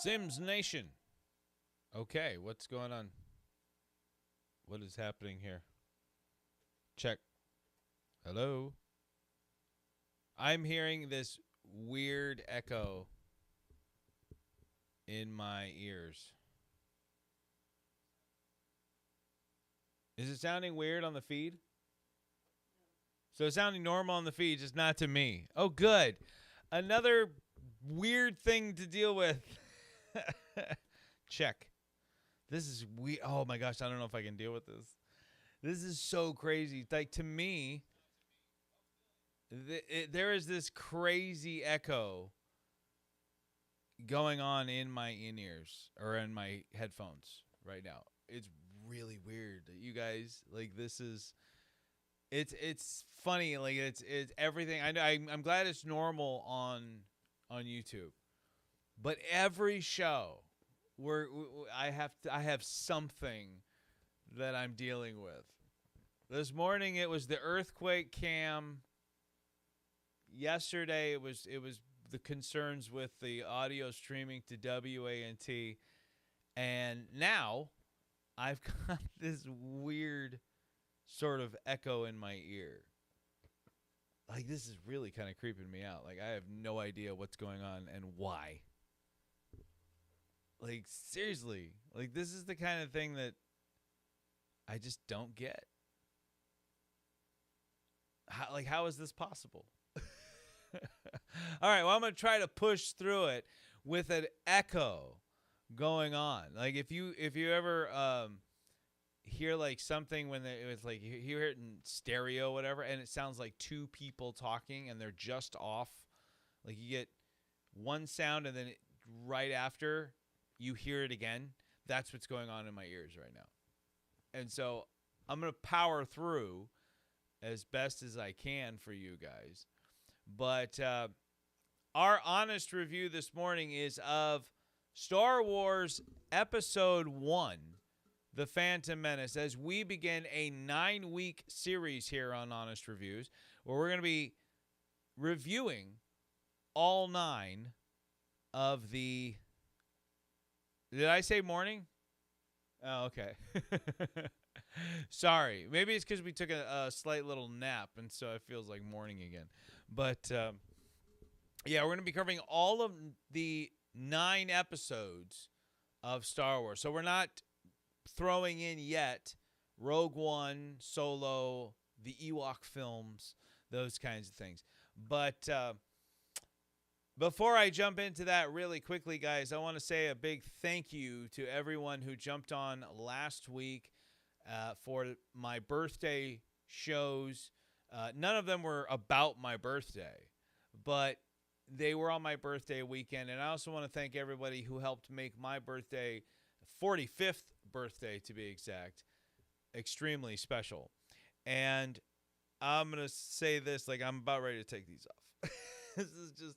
Sims Nation. Okay, what's going on? What is happening here? Check. Hello? I'm hearing this weird echo in my ears. Is it sounding weird on the feed? So it's sounding normal on the feed, just not to me. Oh, good. Another weird thing to deal with. Check. This is weird. Oh, my gosh. I don't know if I can deal with this. This is so crazy. Like, to me, there is this crazy echo going on in my in-ears or in my headphones right now. It's really weird. You guys, like, this is... It's funny, like it's everything. I'm glad it's normal on YouTube, but every show where I have something that I'm dealing with. This morning it was the earthquake cam. Yesterday it was the concerns with the audio streaming to WANT, and now I've got this weird sort of echo in my ear. Like, this is really kind of creeping me out. Like, I have no idea what's going on and why. Like, seriously. Like, this is the kind of thing that I just don't get. How is this possible? All right, well, I'm going to try to push through it with an echo going on. Like, if you ever... hear like something when it was like you hear it in stereo, whatever, and it sounds like two people talking and they're just off. Like, you get one sound and then right after you hear it again. That's what's going on in my ears right now. And so I'm going to power through as best as I can for you guys. But our honest review this morning is of Star Wars Episode 1. The Phantom Menace, as we begin a 9-week series here on Honest Reviews, where we're going to be reviewing all 9 of the... Did I say morning? Oh, okay. Sorry. Maybe it's because we took a slight little nap, and so it feels like morning again. But, yeah, we're going to be covering all of the 9 episodes of Star Wars. So we're not throwing in yet Rogue One, Solo, the Ewok films, those kinds of things. But before I jump into that really quickly, guys, I want to say a big thank you to everyone who jumped on last week for my birthday shows. None of them were about my birthday, but they were on my birthday weekend. And I also want to thank everybody who helped make my birthday, 45th birthday to be exact, extremely special. And I'm going to say this, like, I'm about ready to take these off. This is just,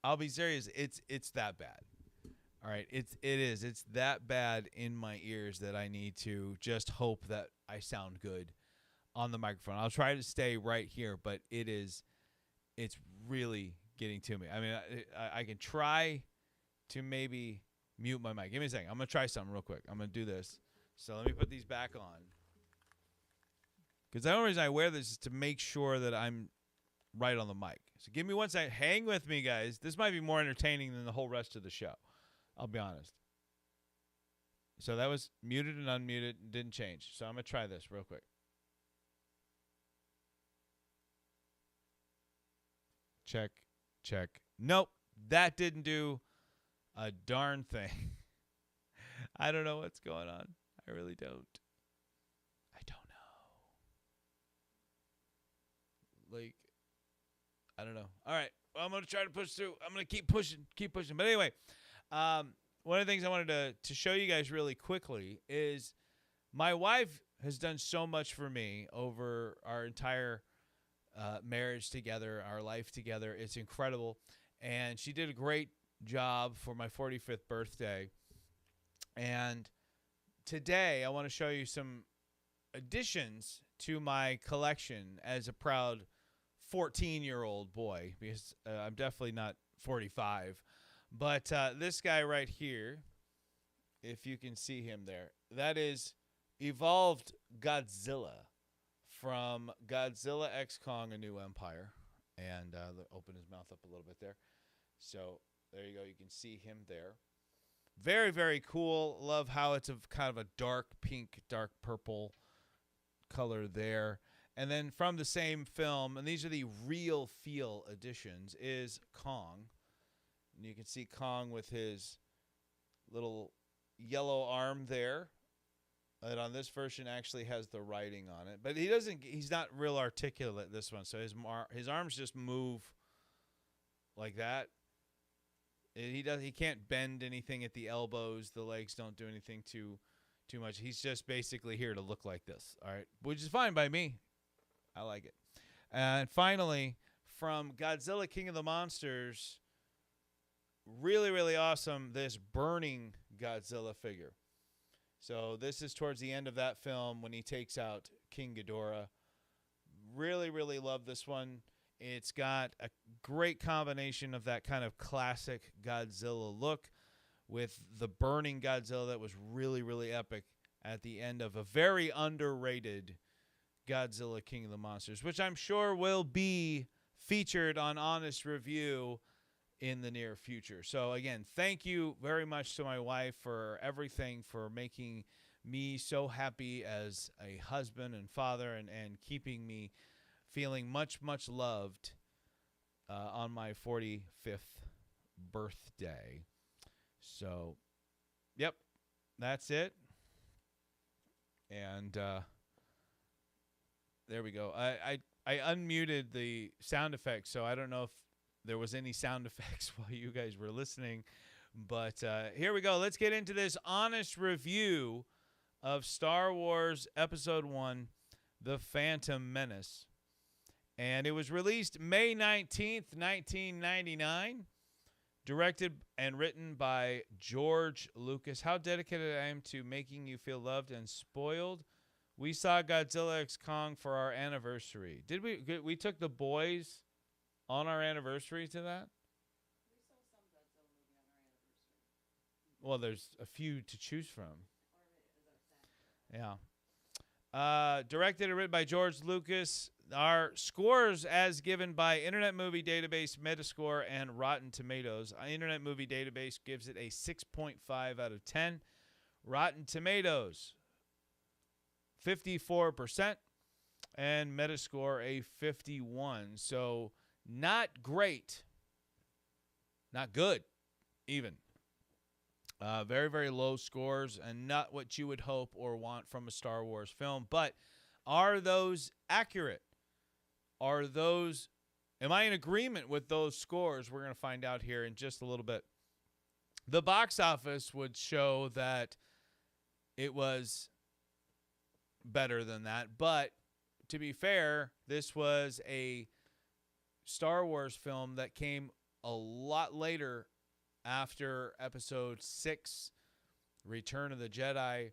I'll be serious, it's that bad. All right, it is. It's that bad in my ears that I need to just hope that I sound good on the microphone. I'll try to stay right here, but it's really getting to me. I mean, I can try to maybe mute my mic. Give me a second. I'm going to try something real quick. I'm going to do this. So let me put these back on. Because the only reason I wear this is to make sure that I'm right on the mic. So give me one second. Hang with me, guys. This might be more entertaining than the whole rest of the show. I'll be honest. So that was muted and unmuted. Didn't change. So I'm going to try this real quick. Check, check. Nope. That didn't do a darn thing. I don't know what's going on. I really don't. I don't know. Like, I don't know. All right. Well, I'm going to try to push through. I'm going to keep pushing. But anyway, one of the things I wanted to show you guys really quickly is my wife has done so much for me over our entire marriage together, our life together. It's incredible. And she did a great job for my 45th birthday. And today I want to show you some additions to my collection as a proud 14-year-old boy, because I'm definitely not 45. But this guy right here, if you can see him there, that is evolved Godzilla from Godzilla X Kong: A New Empire. And open his mouth up a little bit there. So there you go. You can see him there. Very, very cool. Love how it's kind of a dark pink, dark purple color there. And then from the same film, and these are the real feel editions, is Kong. And you can see Kong with his little yellow arm there. And on this version actually has the writing on it. But he's not real articulate, this one. So his arms just move like that. He can't bend anything at the elbows. The legs don't do anything too much. He's just basically here to look like this. All right. Which is fine by me. I like it. And finally, from Godzilla King of the Monsters, really, really awesome, this burning Godzilla figure. So this is towards the end of that film when he takes out King Ghidorah. Really, really love this one. It's got a great combination of that kind of classic Godzilla look with the burning Godzilla that was really, really epic at the end of a very underrated Godzilla King of the Monsters, which I'm sure will be featured on Honest Review in the near future. So again, thank you very much to my wife for everything, for making me so happy as a husband and father, and keeping me feeling much, much loved on my 45th birthday. So, yep, that's it. And there we go. I unmuted the sound effects, so I don't know if there was any sound effects while you guys were listening. But here we go. Let's get into this honest review of Star Wars Episode 1, The Phantom Menace. And it was released May 19th, 1999. Directed and written by George Lucas. How dedicated I am to making you feel loved and spoiled. We saw Godzilla X Kong for our anniversary. Did we took the boys on our anniversary to that? We saw some Godzilla movie on our anniversary. Well, there's a few to choose from. Yeah. Directed and written by George Lucas. Our scores as given by Internet Movie Database, Metascore, and Rotten Tomatoes. Internet Movie Database gives it a 6.5 out of 10. Rotten Tomatoes, 54%. And Metascore, a 51. So not great. Not good, even. Very, very low scores, and not what you would hope or want from a Star Wars film. But are those accurate? Am I in agreement with those scores? We're going to find out here in just a little bit. The box office would show that it was better than that. But to be fair, this was a Star Wars film that came a lot later after Episode 6, Return of the Jedi,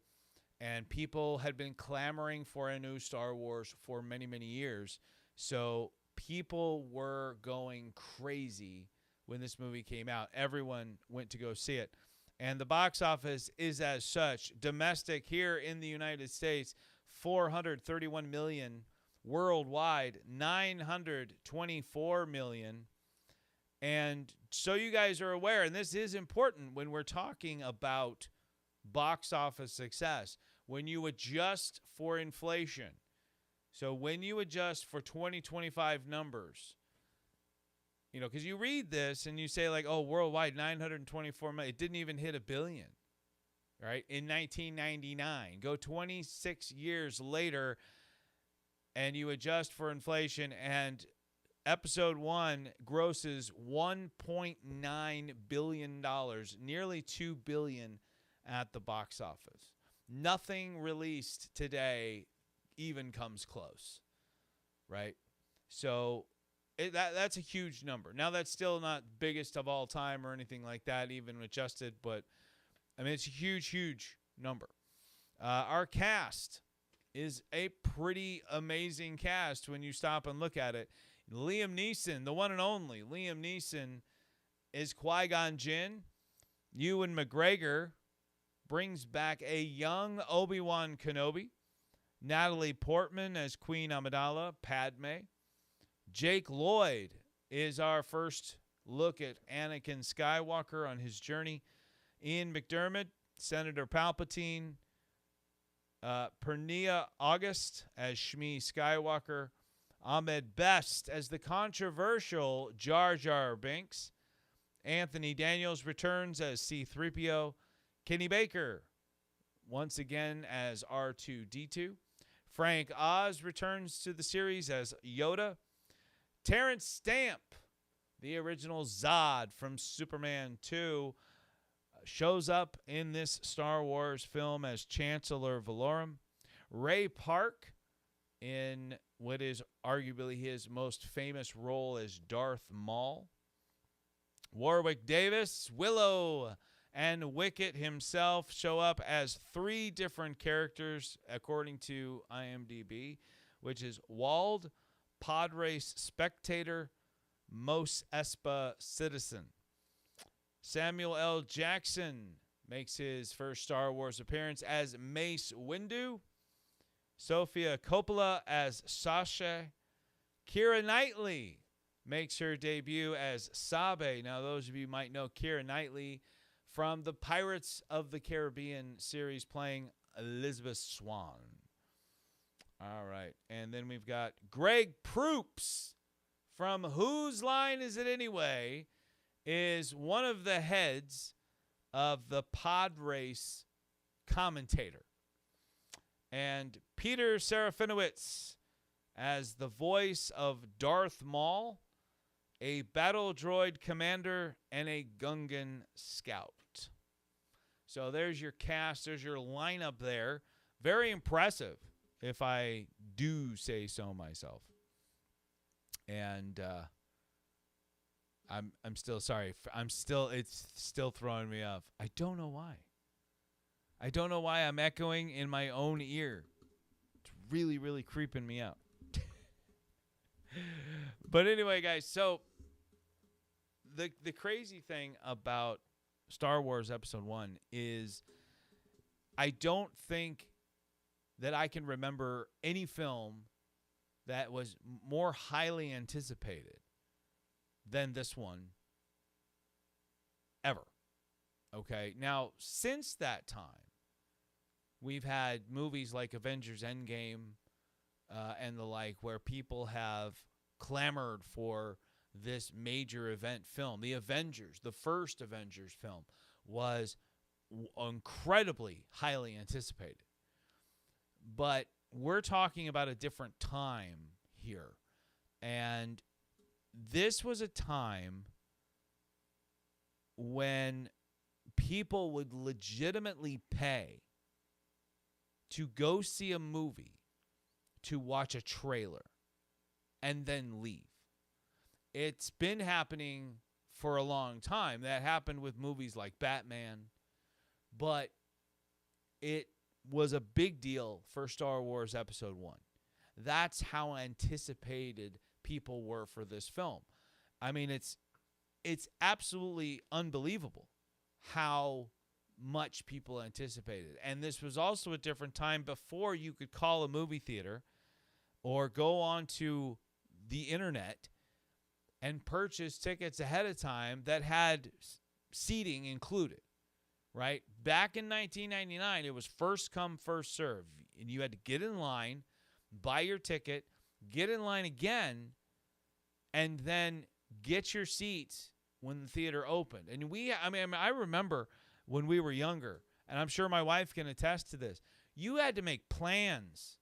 and people had been clamoring for a new Star Wars for many, many years. So people were going crazy when this movie came out. Everyone went to go see it. And the box office is as such. Domestic here in the United States, $431 million. Worldwide, $924 million. And so you guys are aware, and this is important when we're talking about box office success, when you adjust for inflation. So when you adjust for 2025 numbers, you know, because you read this and you say like, oh, worldwide, 924 million. It didn't even hit $1 billion, right? In 1999. Go 26 years later and you adjust for inflation, and Episode 1 grosses $1.9 billion, nearly $2 billion at the box office. Nothing released today even comes close, right? So that's a huge number. Now, that's still not biggest of all time or anything like that, even adjusted, but I mean, it's a huge, huge number. Our cast is a pretty amazing cast when you stop and look at it. Liam Neeson, the one and only Liam Neeson, is Qui-Gon Jinn. Ewan McGregor brings back a young Obi-Wan Kenobi. Natalie Portman as Queen Amidala, Padme. Jake Lloyd is our first look at Anakin Skywalker on his journey. Ian McDermott, Senator Palpatine. Pernia August as Shmi Skywalker. Ahmed Best as the controversial Jar Jar Binks. Anthony Daniels returns as C-3PO. Kenny Baker once again as R2-D2. Frank Oz returns to the series as Yoda. Terrence Stamp, the original Zod from Superman 2, shows up in this Star Wars film as Chancellor Valorum. Ray Park, in what is arguably his most famous role as Darth Maul. Warwick Davis, Willow, and Wicket himself show up as 3 different characters, according to IMDb, which is Wald, Podrace Spectator, Mos Espa Citizen. Samuel L. Jackson makes his first Star Wars appearance as Mace Windu. Sofia Coppola as Sasha. Keira Knightley makes her debut as Sabe. Now, those of you might know Keira Knightley from the Pirates of the Caribbean series, playing Elizabeth Swann. All right. And then we've got Greg Proops from Whose Line Is It Anyway? Is one of the heads of the pod race commentator. And Peter Serafinowicz as the voice of Darth Maul, a battle droid commander, and a Gungan scout. So there's your cast. There's your lineup there. Very impressive, if I do say so myself. And I'm still sorry. It's still throwing me off. I don't know why. I don't know why I'm echoing in my own ear. It's really, really creeping me out. But anyway, guys, so the crazy thing about Star Wars Episode 1 is I don't think that I can remember any film that was more highly anticipated than this one ever. Okay? Now, since that time, we've had movies like Avengers Endgame and the like, where people have clamored for this major event film. The Avengers, the first Avengers film, was incredibly highly anticipated. But we're talking about a different time here. And this was a time when people would legitimately pay to go see a movie, to watch a trailer, and then leave. It's been happening for a long time. That happened with movies like Batman, but it was a big deal for Star Wars Episode 1. That's how anticipated people were for this film. I mean, it's absolutely unbelievable how much people anticipated. And this was also a different time before you could call a movie theater or go onto the internet and purchase tickets ahead of time that had seating included, right? Back in 1999, it was first come, first serve. And you had to get in line, buy your ticket, get in line again, and then get your seats when the theater opened. And I remember when we were younger, and I'm sure my wife can attest to this, you had to make plans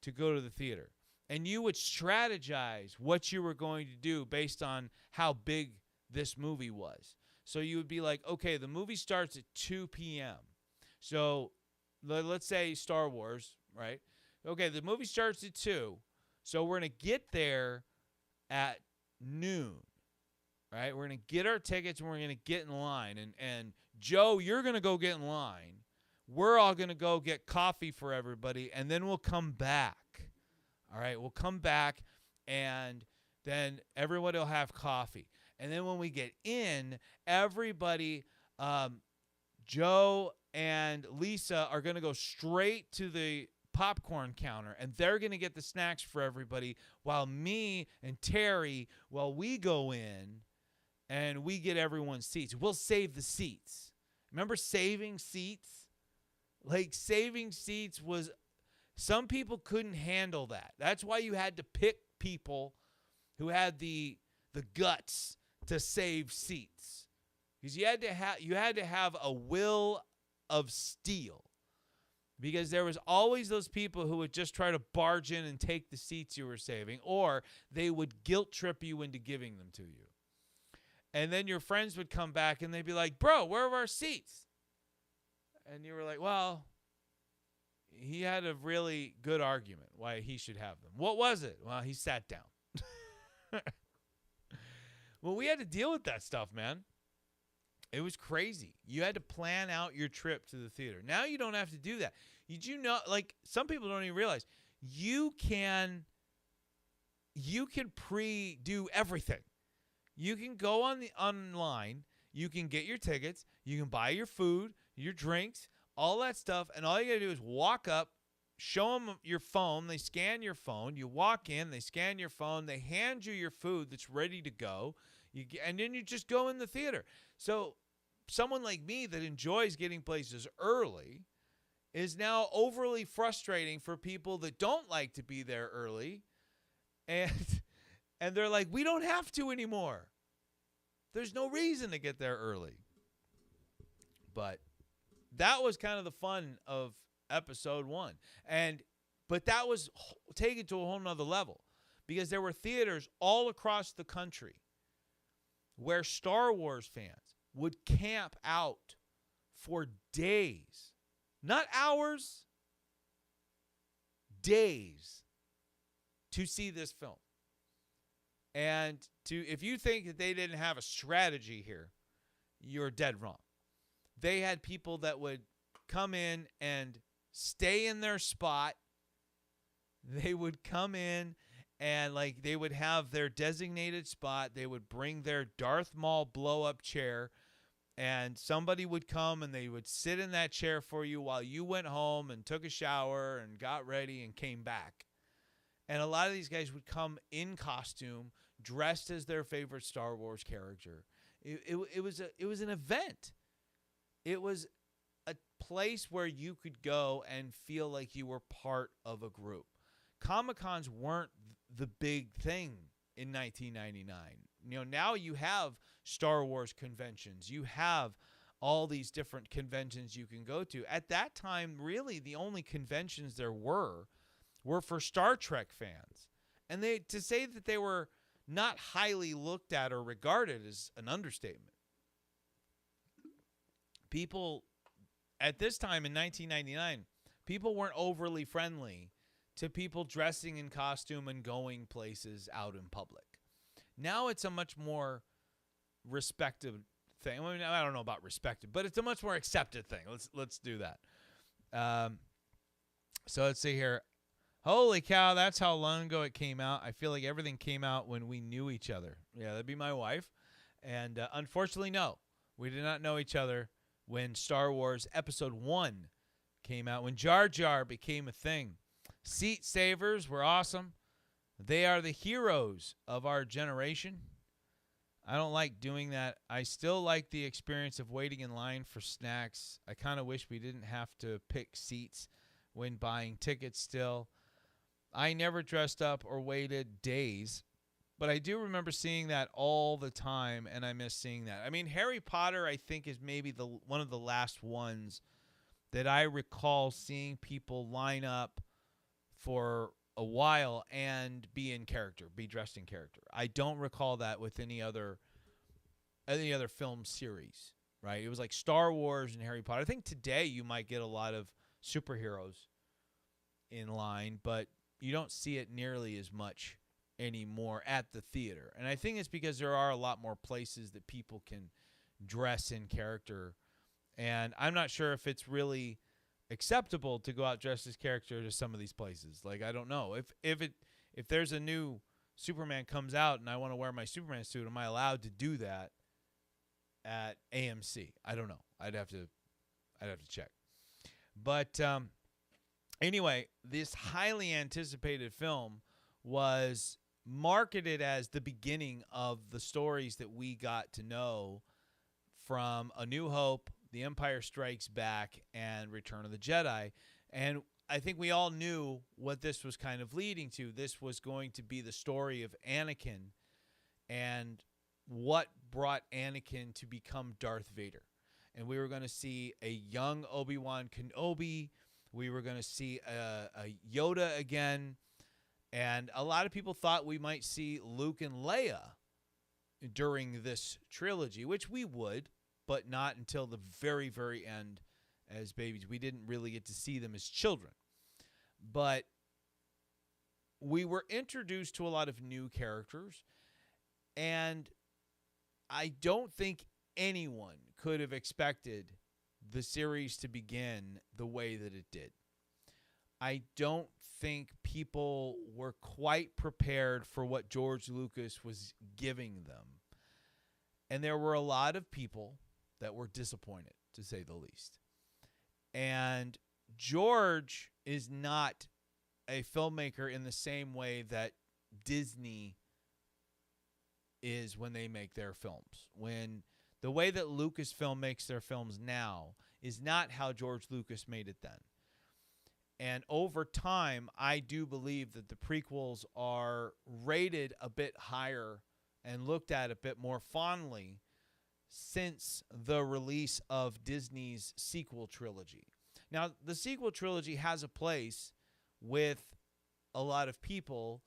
to go to the theater. And you would strategize what you were going to do based on how big this movie was. So you would be like, okay, the movie starts at 2 p.m. So let's say Star Wars, right? Okay, the movie starts at 2. So we're going to get there at noon, right? We're going to get our tickets and we're going to get in line. And Joe, you're going to go get in line. We're all going to go get coffee for everybody, and then we'll come back. All right, we'll come back, and then everyone will have coffee. And then when we get in, everybody, Joe and Lisa are going to go straight to the popcorn counter, and they're going to get the snacks for everybody, while me and Terry, we go in and we get everyone's seats. We'll save the seats. Remember saving seats? Like, saving seats was, some people couldn't handle that. That's why you had to pick people who had the guts to save seats, because you had to have a will of steel, because there was always those people who would just try to barge in and take the seats you were saving, or they would guilt trip you into giving them to you. And then your friends would come back and they'd be like, bro, where are our seats? And you were like, well, he had a really good argument why he should have them. What was it? Well, he sat down. Well, we had to deal with that stuff, man. It was crazy. You had to plan out your trip to the theater. Now you don't have to do that. Did you know, like, some people don't even realize you can pre-do everything. You can go online, you can get your tickets, you can buy your food, your drinks, all that stuff, and all you got to do is walk up, show them your phone, they scan your phone, you walk in, they scan your phone, they hand you your food that's ready to go, and then you just go in the theater. So someone like me that enjoys getting places early is now overly frustrating for people that don't like to be there early, and they're like, we don't have to anymore. There's no reason to get there early. But that was kind of the fun of episode 1. But that was taken to a whole nother level, because there were theaters all across the country where Star Wars fans would camp out for days, not hours, days, to see this film. And if you think that they didn't have a strategy here, you're dead wrong. They had people that would come in and stay in their spot. They would come in and, like, they would have their designated spot. They would bring their Darth Maul blow-up chair, and somebody would come and they would sit in that chair for you while you went home and took a shower and got ready and came back. And a lot of these guys would come in costume, dressed as their favorite Star Wars character. It was an event. It was a place where you could go and feel like you were part of a group. Comic-Cons weren't the big thing in 1999. You know, now you have Star Wars conventions. You have all these different conventions you can go to. At that time, really, the only conventions there were for Star Trek fans. And to say that they were not highly looked at or regarded is an understatement. People at this time in 1999, people weren't overly friendly to people dressing in costume and going places out in public. Now it's a much more respected thing. I mean, I don't know about respected, but it's a much more accepted thing. Let's do that. So let's see here. Holy cow, that's how long ago it came out. I feel like everything came out when we knew each other. Yeah, that'd be my wife. And unfortunately, no. We did not know each other when Star Wars Episode 1 came out, when Jar Jar became a thing. Seat savers were awesome. They are the heroes of our generation. I don't like doing that. I still like the experience of waiting in line for snacks. I kind of wish we didn't have to pick seats when buying tickets still. I never dressed up or waited days, but I do remember seeing that all the time, and I miss seeing that. I mean, Harry Potter, I think, is maybe one of the last ones that I recall seeing people line up for a while and be in character, be dressed in character. I don't recall that with any other film series, right? It was like Star Wars and Harry Potter. I think today you might get a lot of superheroes in line, but you don't see it nearly as much anymore at the theater. And I think it's because there are a lot more places that people can dress in character. And I'm not sure if it's really acceptable to go out dressed as character to some of these places. Like, I don't know. If there's a new Superman comes out and I want to wear my Superman suit, am I allowed to do that at AMC? I don't know. I'd have to check. But anyway, this highly anticipated film was marketed as the beginning of the stories that we got to know from A New Hope, The Empire Strikes Back, and Return of the Jedi. And I think we all knew what this was kind of leading to. This was going to be the story of Anakin and what brought Anakin to become Darth Vader. And we were going to see a young Obi-Wan Kenobi. We were going to see a Yoda again. And a lot of people thought we might see Luke and Leia during this trilogy, which we would, but not until the very, very end as babies. We didn't really get to see them as children. But we were introduced to a lot of new characters, and I don't think anyone could have expected the series to begin the way that it did. I don't think people were quite prepared for what George Lucas was giving them. And there were a lot of people that were disappointed, to say the least. And George is not a filmmaker in the same way that Disney is when they make their films. When the way that Lucasfilm makes their films now is not how George Lucas made it then. And over time, I do believe that the prequels are rated a bit higher and looked at a bit more fondly since the release of Disney's sequel trilogy. Now, the sequel trilogy has a place with a lot of people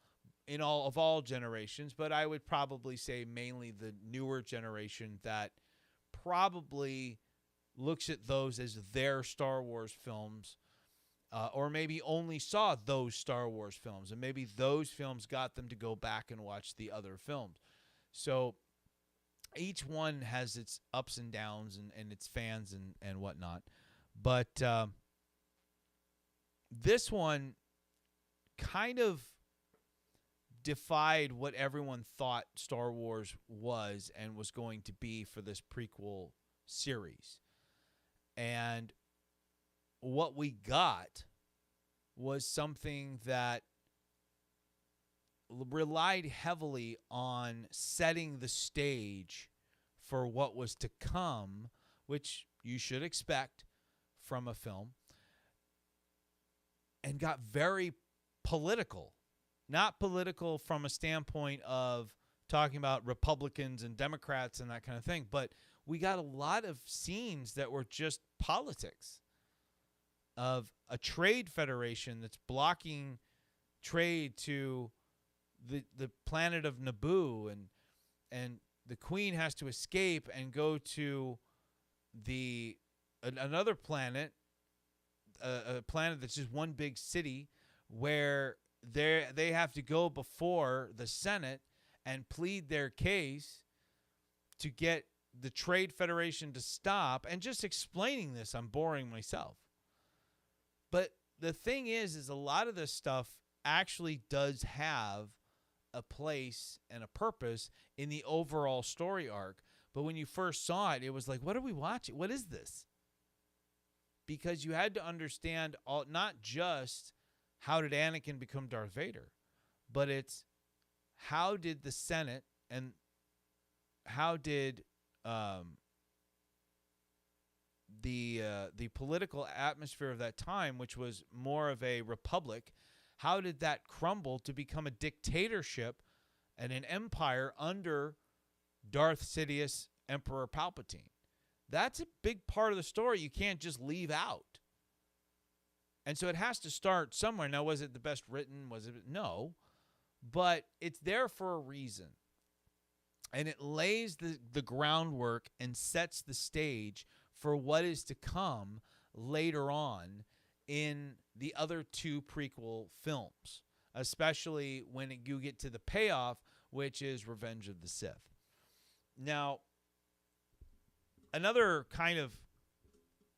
in all generations, but I would probably say mainly the newer generation that probably looks at those as their Star Wars films, or maybe only saw those Star Wars films, and maybe those films got them to go back and watch the other films. So each one has its ups and downs and its fans and whatnot. But this one kind of defied what everyone thought Star Wars was and was going to be for this prequel series. And what we got was something that relied heavily on setting the stage for what was to come, which you should expect from a film, and got very political. Not political from a standpoint of talking about Republicans and Democrats and that kind of thing, but we got a lot of scenes that were just politics of a trade federation that's blocking trade to the planet of Naboo, and the Queen has to escape and go to another planet, a planet that's just one big city, where they have to go before the Senate and plead their case to get the Trade Federation to stop. And just explaining this, I'm boring myself. But the thing is a lot of this stuff actually does have a place and a purpose in the overall story arc. But when you first saw it, it was like, what are we watching? What is this? Because you had to understand not just how did Anakin become Darth Vader, but it's how did the Senate and how did the political atmosphere of that time, which was more of a republic, how did that crumble to become a dictatorship and an empire under Darth Sidious, Emperor Palpatine? That's a big part of the story you can't just leave out. And so it has to start somewhere. Now, was it the best written? Was it? No. But it's there for a reason. And it lays the groundwork and sets the stage for what is to come later on in the other two prequel films, especially when you get to the payoff, which is Revenge of the Sith. Now, another kind of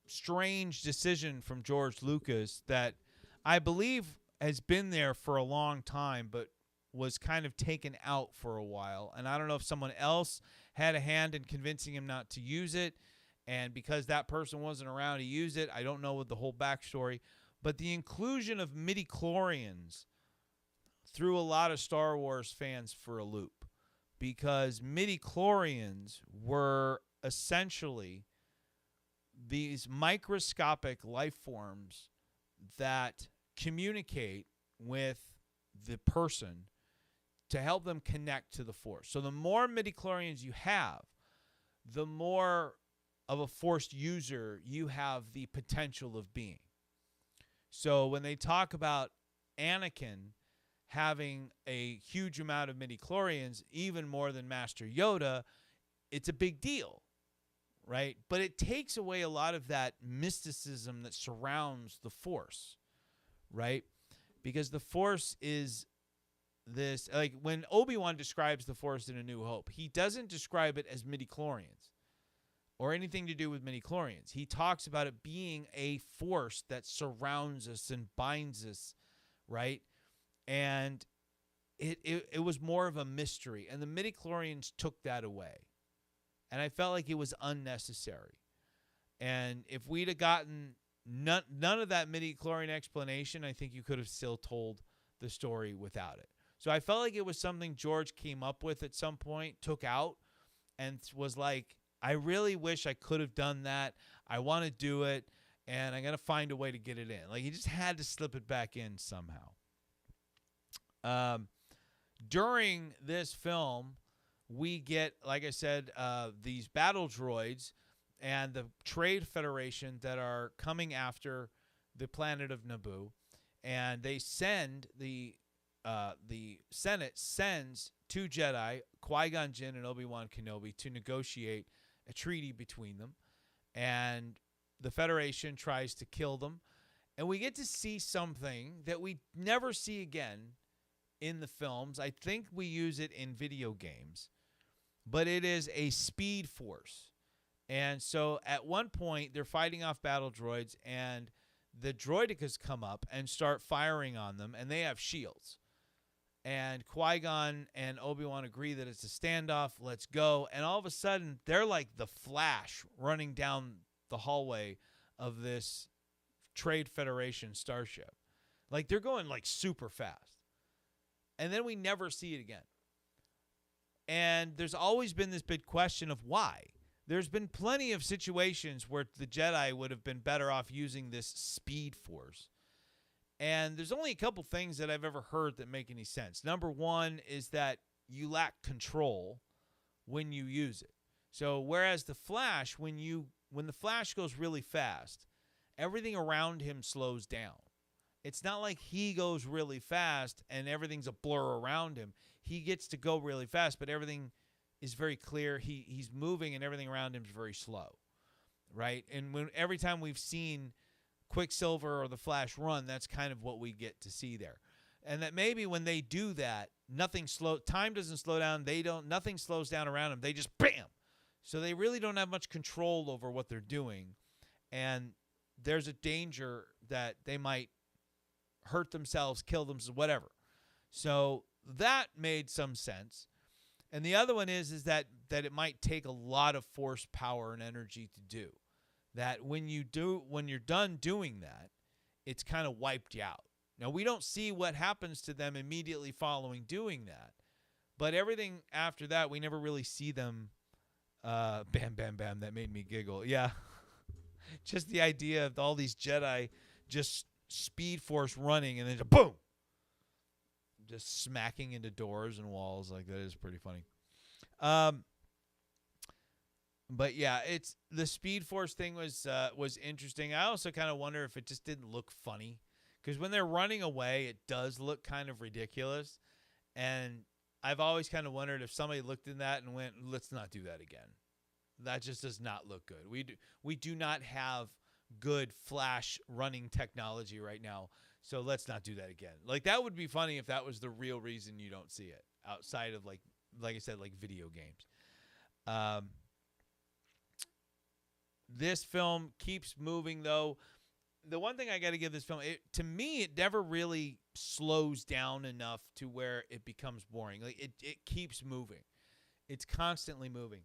strange decision from George Lucas that I believe has been there for a long time, but was kind of taken out for a while. And I don't know if someone else had a hand in convincing him not to use it. And because that person wasn't around to use it, I don't know what the whole backstory. But the inclusion of midichlorians threw a lot of Star Wars fans for a loop. Because midichlorians were essentially these microscopic life forms that communicate with the person to help them connect to the Force. So the more midichlorians you have, the more of a Force user you have the potential of being. So when they talk about Anakin having a huge amount of midichlorians, even more than Master Yoda, it's a big deal, right? But it takes away a lot of that mysticism that surrounds the Force, right? Because the Force is this, like when Obi-Wan describes the Force in A New Hope, he doesn't describe it as midichlorians or anything to do with midichlorians. He talks about it being a force that surrounds us and binds us, right? And it was more of a mystery. And the midichlorians took that away. And I felt like it was unnecessary. And if we'd have gotten none of that midichlorian explanation, I think you could have still told the story without it. So I felt like it was something George came up with at some point, took out, and was like, I really wish I could have done that. I want to do it, and I'm going to find a way to get it in. Like, he just had to slip it back in somehow. During this film, we get, like I said, these battle droids and the Trade Federation that are coming after the planet of Naboo, and they send the Senate sends two Jedi, Qui-Gon Jinn and Obi-Wan Kenobi, to negotiate a treaty between them, and the Federation tries to kill them, and we get to see something that we never see again in the films. I think we use it in video games, but it is a speed force. And so at one point, they're fighting off battle droids, and the droidekas come up and start firing on them, and they have shields. And Qui-Gon and Obi-Wan agree that it's a standoff, let's go. And all of a sudden, they're like the Flash running down the hallway of this Trade Federation starship. Like, they're going like super fast. And then we never see it again. And there's always been this big question of why. There's been plenty of situations where the Jedi would have been better off using this speed force. And there's only a couple things that I've ever heard that make any sense. Number one is that you lack control when you use it. So whereas the Flash, when the Flash goes really fast, everything around him slows down. It's not like he goes really fast and everything's a blur around him. He gets to go really fast, but everything is very clear. He's moving and everything around him is very slow, right? And every time we've seen Quicksilver or the Flash run, that's kind of what we get to see there. And that maybe when they do that, time doesn't slow down. Nothing slows down around them. They just bam. So they really don't have much control over what they're doing. And there's a danger that they might hurt themselves, kill themselves, whatever. So that made some sense. And the other one is that it might take a lot of force, power, and energy to do. That when you're done doing that, it's kind of wiped you out. Now, we don't see what happens to them immediately following doing that, but everything after that, we never really see them. Bam, bam, bam. That made me giggle. Yeah. Just the idea of all these Jedi just speed force running and then just boom. Just smacking into doors and walls like that is pretty funny. But yeah, it's the Speed Force thing was interesting. I also kind of wonder if it just didn't look funny, because when they're running away, it does look kind of ridiculous. And I've always kind of wondered if somebody looked in that and went, "Let's not do that again." That just does not look good. We do not have good Flash running technology right now, so let's not do that again. Like, that would be funny if that was the real reason you don't see it outside of like I said, like video games. This film keeps moving, though. the one thing I got to give this film, to me, it never really slows down enough to where it becomes boring. Like it keeps moving. It's constantly moving.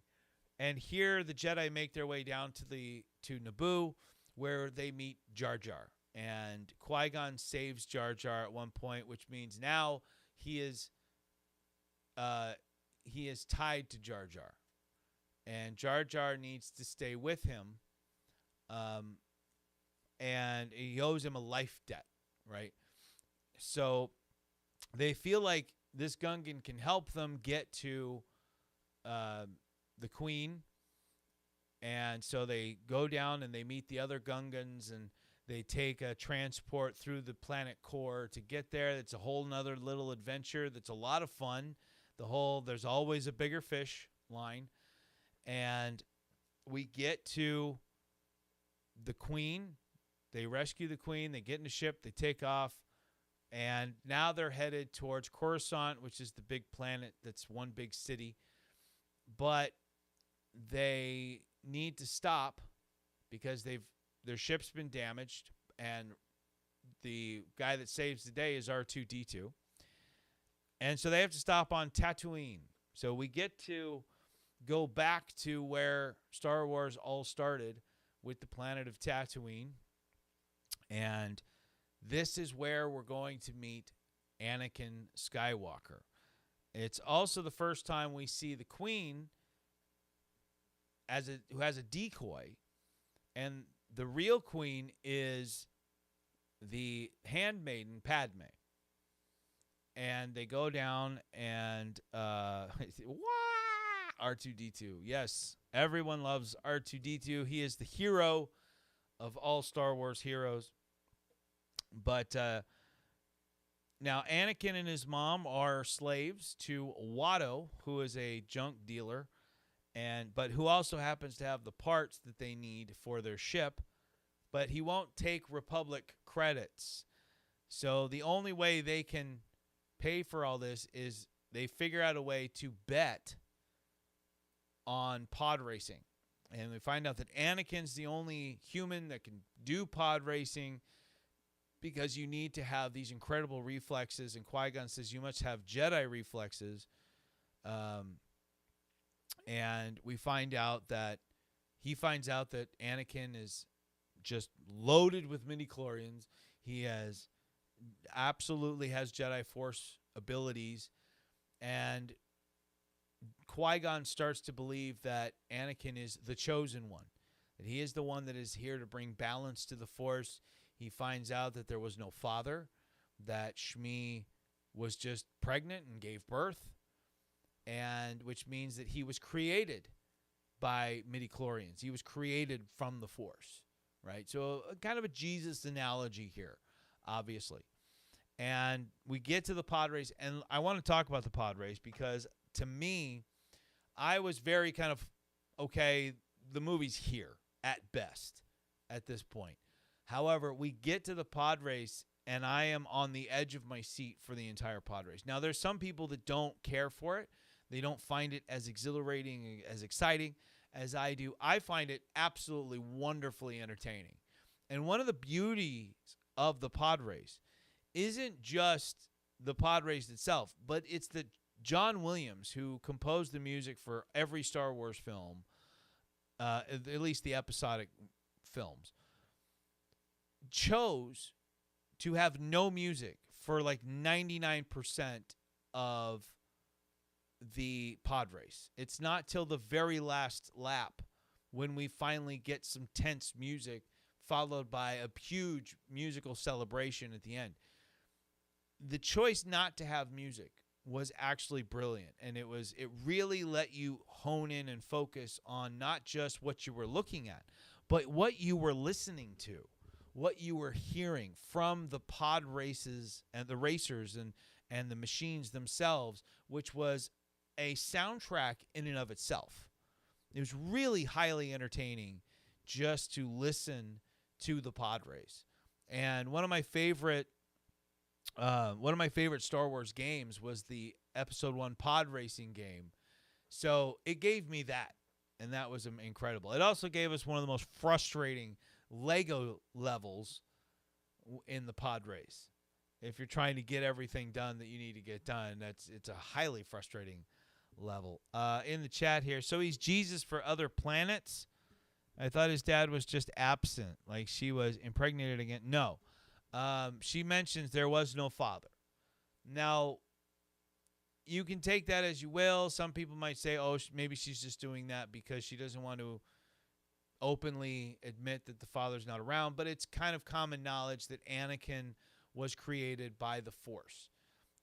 And here the Jedi make their way down to Naboo, where they meet Jar Jar. And Qui-Gon saves Jar Jar at one point, which means now he is tied to Jar Jar. And Jar Jar needs to stay with him. And he owes him a life debt, right? So they feel like this Gungan can help them get to the Queen. And so they go down and they meet the other Gungans, and they take a transport through the planet core to get there. It's a whole nother little adventure that's a lot of fun. There's always a bigger fish line. And we get to the Queen. They rescue the Queen. They get in a ship. They take off. And now they're headed towards Coruscant, which is the big planet that's one big city. But they need to stop because their ship's been damaged, and the guy that saves the day is R2-D2. And so they have to stop on Tatooine. So we get to go back to where Star Wars all started with the planet of Tatooine. And this is where we're going to meet Anakin Skywalker. It's also the first time we see the Queen who has a decoy, and the real Queen is the handmaiden Padme. And they go down and R2-D2. Yes, everyone loves R2-D2. He is the hero of all Star Wars heroes. But now Anakin and his mom are slaves to Watto, who is a junk dealer, but who also happens to have the parts that they need for their ship. But he won't take Republic credits. So the only way they can pay for all this is they figure out a way to bet on pod racing. And we find out that Anakin's the only human that can do pod racing, because you need to have these incredible reflexes. And Qui-Gon says you must have Jedi reflexes. And he finds out that Anakin is just loaded with midichlorians. He absolutely has Jedi Force abilities. And Qui-Gon starts to believe that Anakin is the chosen one, that he is the one that is here to bring balance to the Force. He finds out that there was no father, that Shmi was just pregnant and gave birth, and which means that he was created by midichlorians. He was created from the Force, right? So kind of a Jesus analogy here, obviously. And we get to the pod race, and I want to talk about the pod race because to me, I was very kind of, okay, the movie's here at best at this point. However, we get to the pod race, and I am on the edge of my seat for the entire pod race. Now, there's some people that don't care for it. They don't find it as exhilarating, as exciting as I do. I find it absolutely wonderfully entertaining. And one of the beauties of the pod race isn't just the pod race itself, but it's that John Williams, who composed the music for every Star Wars film, at least the episodic films, chose to have no music for like 99% of the pod race. It's not till the very last lap when we finally get some tense music, followed by a huge musical celebration at the end. The choice not to have music was actually brilliant, and it really let you hone in and focus on not just what you were looking at, but what you were listening to, what you were hearing from the pod races and the racers and the machines themselves, which was a soundtrack in and of itself. It was really highly entertaining just to listen to the pod race. And one of my favorite Star Wars games was the Episode 1 pod racing game. So it gave me that, and that was incredible. It also gave us one of the most frustrating Lego levels in the pod race. If you're trying to get everything done that you need to get done, it's a highly frustrating level. In the chat here, so he's Jesus for other planets. I thought his dad was just absent, like she was impregnated again. No. She mentions there was no father. Now, you can take that as you will. Some people might say, oh, maybe she's just doing that because she doesn't want to openly admit that the father's not around. But it's kind of common knowledge that Anakin was created by the Force.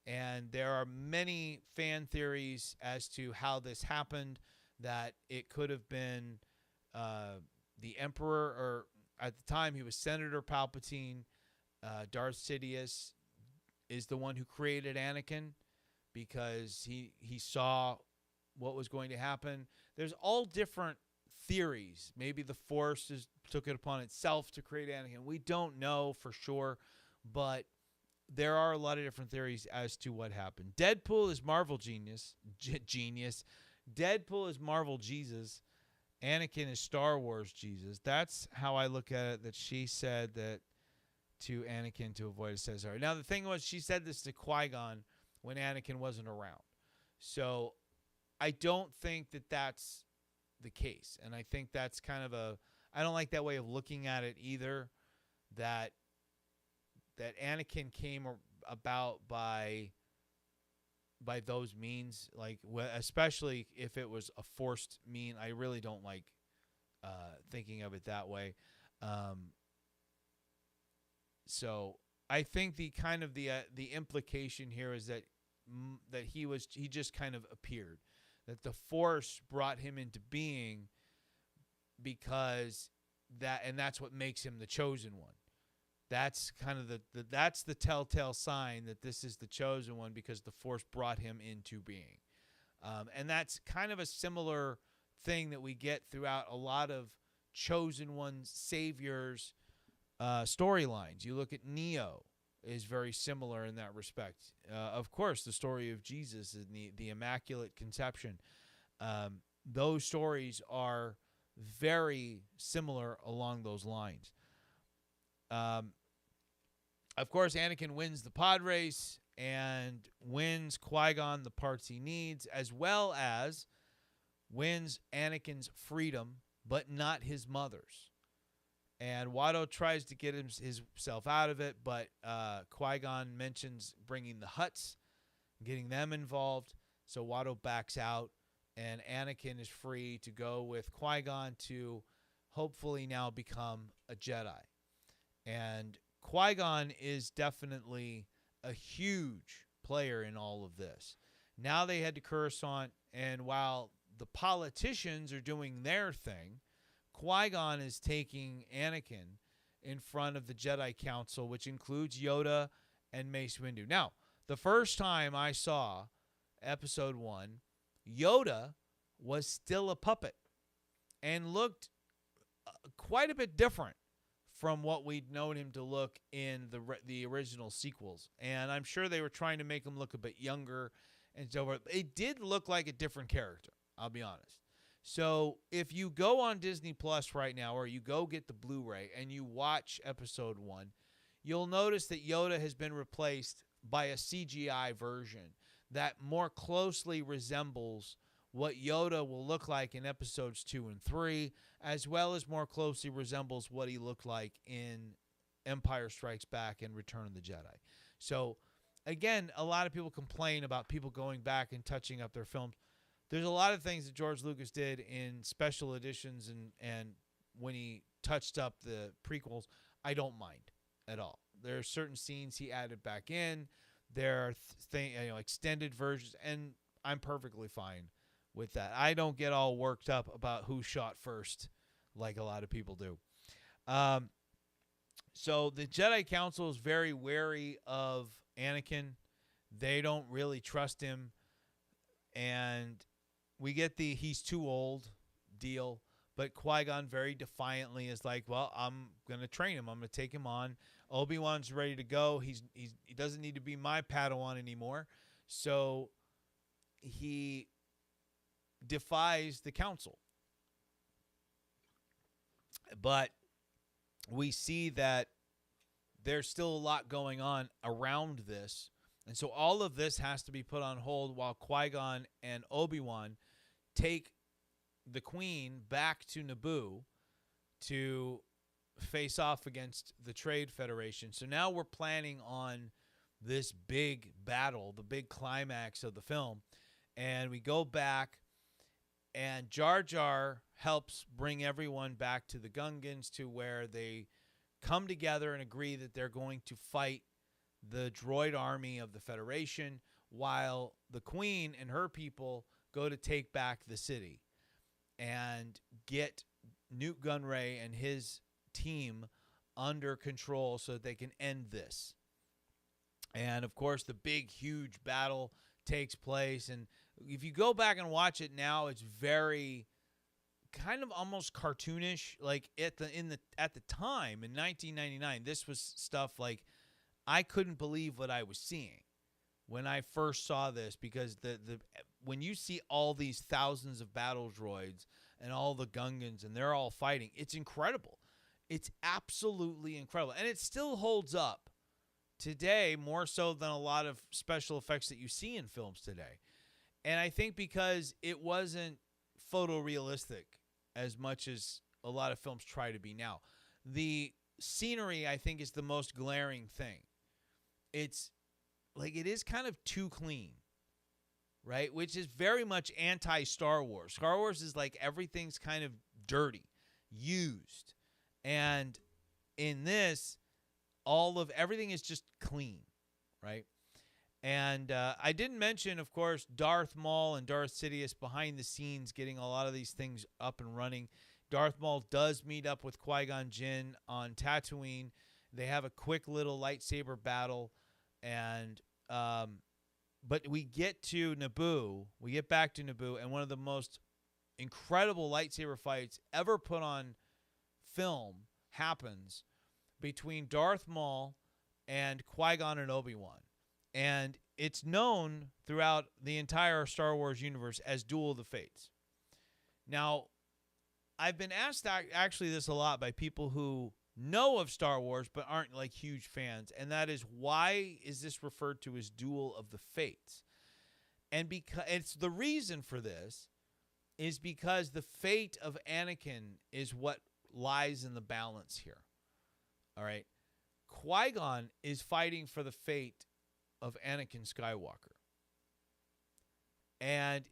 And there are many fan theories as to how this happened, that it could have been the Emperor, or at the time he was Senator Palpatine. Darth Sidious is the one who created Anakin because he saw what was going to happen. There's all different theories. Maybe the Force took it upon itself to create Anakin. We don't know for sure, but there are a lot of different theories as to what happened. Deadpool is Marvel genius. Deadpool is Marvel Jesus. Anakin is Star Wars Jesus. That's how I look at it, that she said that to Anakin to avoid a Caesar. Now, the thing was, she said this to Qui-Gon when Anakin wasn't around. So I don't think that that's the case. And I think that's kind of I don't like that way of looking at it either, that Anakin came about by those means, like especially if it was a forced mean. I really don't like thinking of it that way. So I think the implication here is that he just kind of appeared, that the Force brought him into being because that's what makes him the chosen one. That's kind of that's the telltale sign that this is the chosen one, because the Force brought him into being. And that's kind of a similar thing that we get throughout a lot of chosen ones, saviors, storylines. You look at Neo, is very similar in that respect. Of course, the story of Jesus and the Immaculate Conception. Those stories are very similar along those lines. Of course, Anakin wins the pod race and wins Qui-Gon the parts he needs, as well as wins Anakin's freedom, but not his mother's. And Watto tries to get himself out of it, but Qui-Gon mentions bringing the Hutts, getting them involved. So Watto backs out, and Anakin is free to go with Qui-Gon to hopefully now become a Jedi. And Qui-Gon is definitely a huge player in all of this. Now they head to Coruscant, and while the politicians are doing their thing, Qui-Gon is taking Anakin in front of the Jedi Council, which includes Yoda and Mace Windu. Now, the first time I saw Episode 1, Yoda was still a puppet and looked quite a bit different from what we'd known him to look in the original sequels. And I'm sure they were trying to make him look a bit younger and so forth. It did look like a different character, I'll be honest. So if you go on Disney Plus right now, or you go get the Blu-ray and you watch Episode 1, you'll notice that Yoda has been replaced by a CGI version that more closely resembles what Yoda will look like in Episodes 2 and 3, as well as more closely resembles what he looked like in Empire Strikes Back and Return of the Jedi. So, again, a lot of people complain about people going back and touching up their films. There's a lot of things that George Lucas did in special editions and when he touched up the prequels, I don't mind at all. There are certain scenes he added back in. There are extended versions, and I'm perfectly fine with that. I don't get all worked up about who shot first like a lot of people do. So the Jedi Council is very wary of Anakin. They don't really trust him. And we get the he's too old deal. But Qui-Gon very defiantly is like, well, I'm going to train him. I'm going to take him on. Obi-Wan's ready to go. He doesn't need to be my Padawan anymore. So he defies the council. But we see that there's still a lot going on around this. And so all of this has to be put on hold while Qui-Gon and Obi-Wan take the Queen back to Naboo to face off against the Trade Federation. So now we're planning on this big battle, the big climax of the film. And we go back, and Jar Jar helps bring everyone back to the Gungans, to where they come together and agree that they're going to fight the droid army of the Federation, while the Queen and her people go to take back the city and get Newt Gunray and his team under control so that they can end this. And, of course, the big, huge battle takes place. And if you go back and watch it now, it's very kind of almost cartoonish. Like at the time in 1999, this was stuff like I couldn't believe what I was seeing when I first saw this, because the when you see all these thousands of battle droids and all the Gungans and they're all fighting, it's incredible. It's absolutely incredible. And it still holds up today more so than a lot of special effects that you see in films today. And I think because it wasn't photorealistic as much as a lot of films try to be now. The scenery, I think, is the most glaring thing. It's like it is kind of too clean, right? Which is very much anti-Star Wars. Star Wars is like everything's kind of dirty, used. And in this, everything is just clean, right? And I didn't mention, of course, Darth Maul and Darth Sidious behind the scenes getting a lot of these things up and running. Darth Maul does meet up with Qui-Gon Jinn on Tatooine. They have a quick little lightsaber battle, and but we get to Naboo. We get back to Naboo, and one of the most incredible lightsaber fights ever put on film happens between Darth Maul and Qui-Gon and Obi-Wan. And it's known throughout the entire Star Wars universe as Duel of the Fates. Now, I've been asked actually this a lot by people who know of Star Wars but aren't like huge fans, and that is, why is this referred to as Duel of the Fates? And because it's the reason for this is because the fate of Anakin is what lies in the balance here. All right. Qui-Gon is fighting for the fate of Anakin Skywalker. And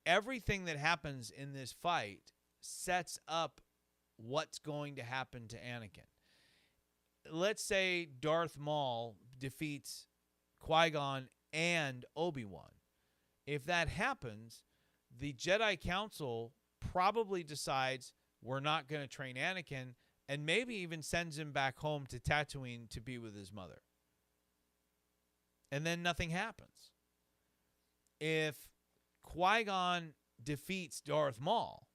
everything that happens in this fight sets up what's going to happen to Anakin. Let's say Darth Maul defeats Qui-Gon and Obi-Wan. If that happens, the Jedi Council probably decides we're not going to train Anakin, and maybe even sends him back home to Tatooine to be with his mother. And then nothing happens. If Qui-Gon defeats Darth Maul,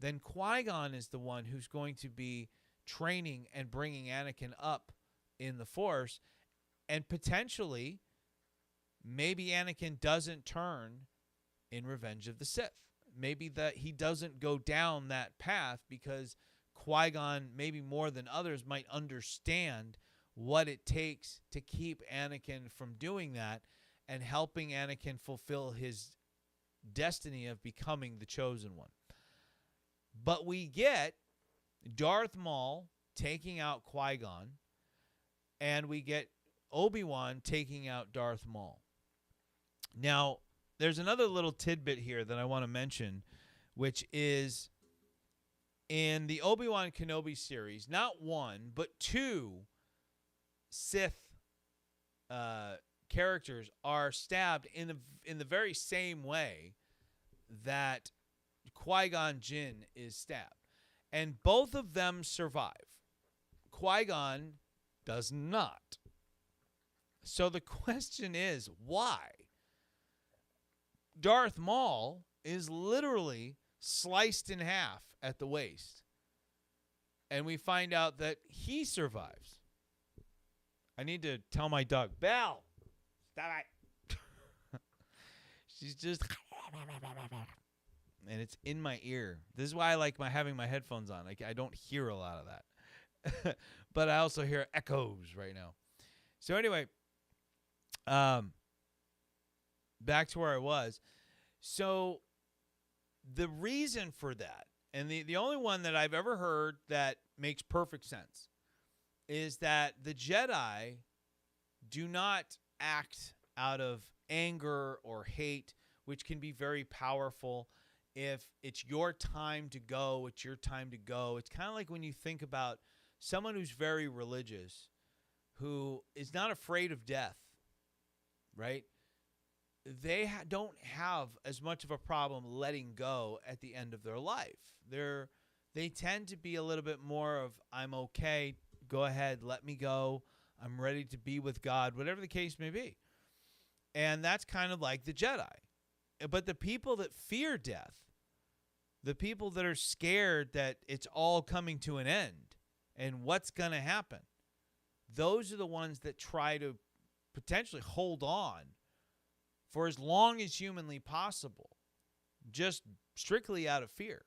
then Qui-Gon is the one who's going to be training and bringing Anakin up in the Force, and potentially, maybe Anakin doesn't turn in Revenge of the Sith. Maybe that he doesn't go down that path because Qui-Gon, maybe more than others, might understand what it takes to keep Anakin from doing that and helping Anakin fulfill his destiny of becoming the chosen one. But we get Darth Maul taking out Qui-Gon, and we get Obi-Wan taking out Darth Maul. Now, there's another little tidbit here that I want to mention, which is in the Obi-Wan Kenobi series, not one, but two Sith characters are stabbed in the very same way that Qui-Gon Jinn is stabbed. And both of them survive. Qui-Gon does not. So the question is, why? Darth Maul is literally sliced in half at the waist. And we find out that he survives. I need to tell my dog, Belle, stop it. She's just... and it's in my ear. This is why I like having my headphones on. Like, I don't hear a lot of that. But I also hear echoes right now. So anyway, back to where I was. So the reason for that, and the only one that I've ever heard that makes perfect sense, is that the Jedi do not act out of anger or hate, which can be very powerful. If it's your time to go, it's your time to go. It's kind of like when you think about someone who's very religious, who is not afraid of death, right? They don't have as much of a problem letting go at the end of their life. They tend to be a little bit more of, I'm okay, go ahead, let me go. I'm ready to be with God, whatever the case may be. And that's kind of like the Jedi. But the people that fear death, the people that are scared that it's all coming to an end and what's going to happen, those are the ones that try to potentially hold on for as long as humanly possible, just strictly out of fear.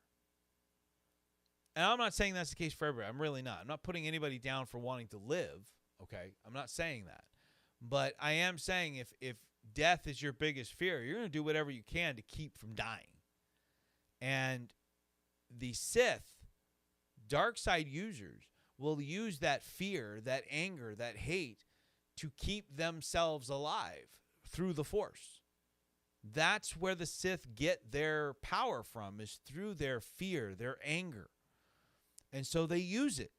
And I'm not saying that's the case for everybody. I'm really not. I'm not putting anybody down for wanting to live, okay? I'm not saying that. But I am saying if death is your biggest fear, you're going to do whatever you can to keep from dying. And the Sith, dark side users, will use that fear, that anger, that hate to keep themselves alive through the Force. That's where the Sith get their power from, is through their fear, their anger. And so they use it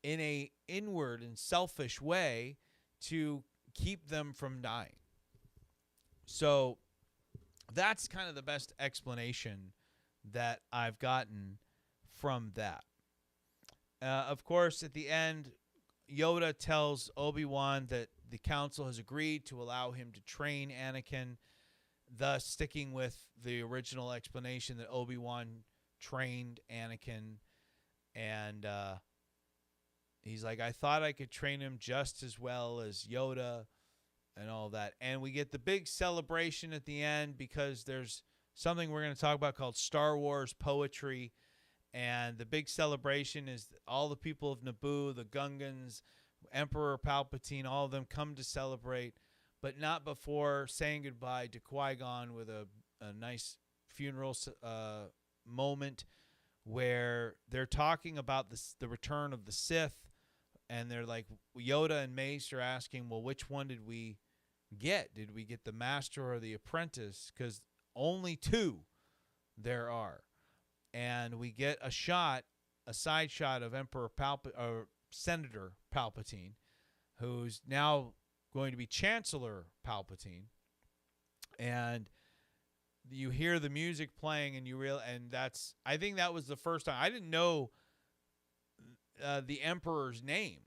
in a inward and selfish way to keep them from dying. So that's kind of the best explanation that I've gotten from that. Of course, at the end, Yoda tells Obi-Wan that the council has agreed to allow him to train Anakin, thus sticking with the original explanation that Obi-Wan trained Anakin. And he's like, I thought I could train him just as well as Yoda and all that. And we get the big celebration at the end because there's something we're going to talk about called Star Wars poetry. And the big celebration is all the people of Naboo, the Gungans, Emperor Palpatine, all of them come to celebrate, but not before saying goodbye to Qui-Gon with a nice funeral moment where they're talking about the return of the Sith, and they're like, Yoda and Mace are asking, well, which one did we get? Did we get the master or the apprentice? Because only two there are. And we get a side shot of Senator Palpatine, who's now going to be Chancellor Palpatine. And you hear the music playing, and I think that was the first time. I didn't know the Emperor's name,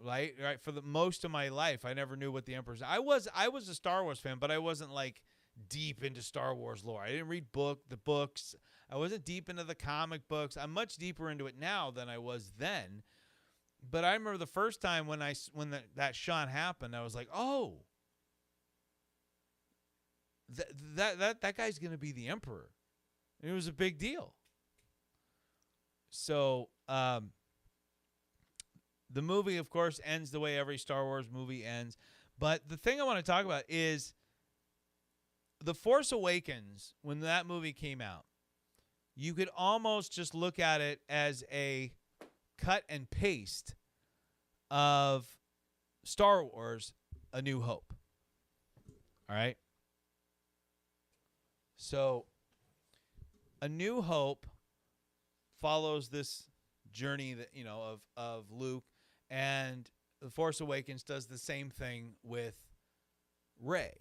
right? For the most of my life, I never knew what the Emperor's. I was a Star Wars fan, but I wasn't like deep into Star Wars lore. I didn't read the books. I wasn't deep into the comic books. I'm much deeper into it now than I was then. But I remember the first time when that shot happened, I was like, oh, that guy's going to be the Emperor. And it was a big deal. So the movie, of course, ends the way every Star Wars movie ends. But the thing I want to talk about is The Force Awakens, when that movie came out, you could almost just look at it as a cut and paste of Star Wars A New Hope. All right? So A New Hope follows this journey that, of Luke, and The Force Awakens does the same thing with Rey.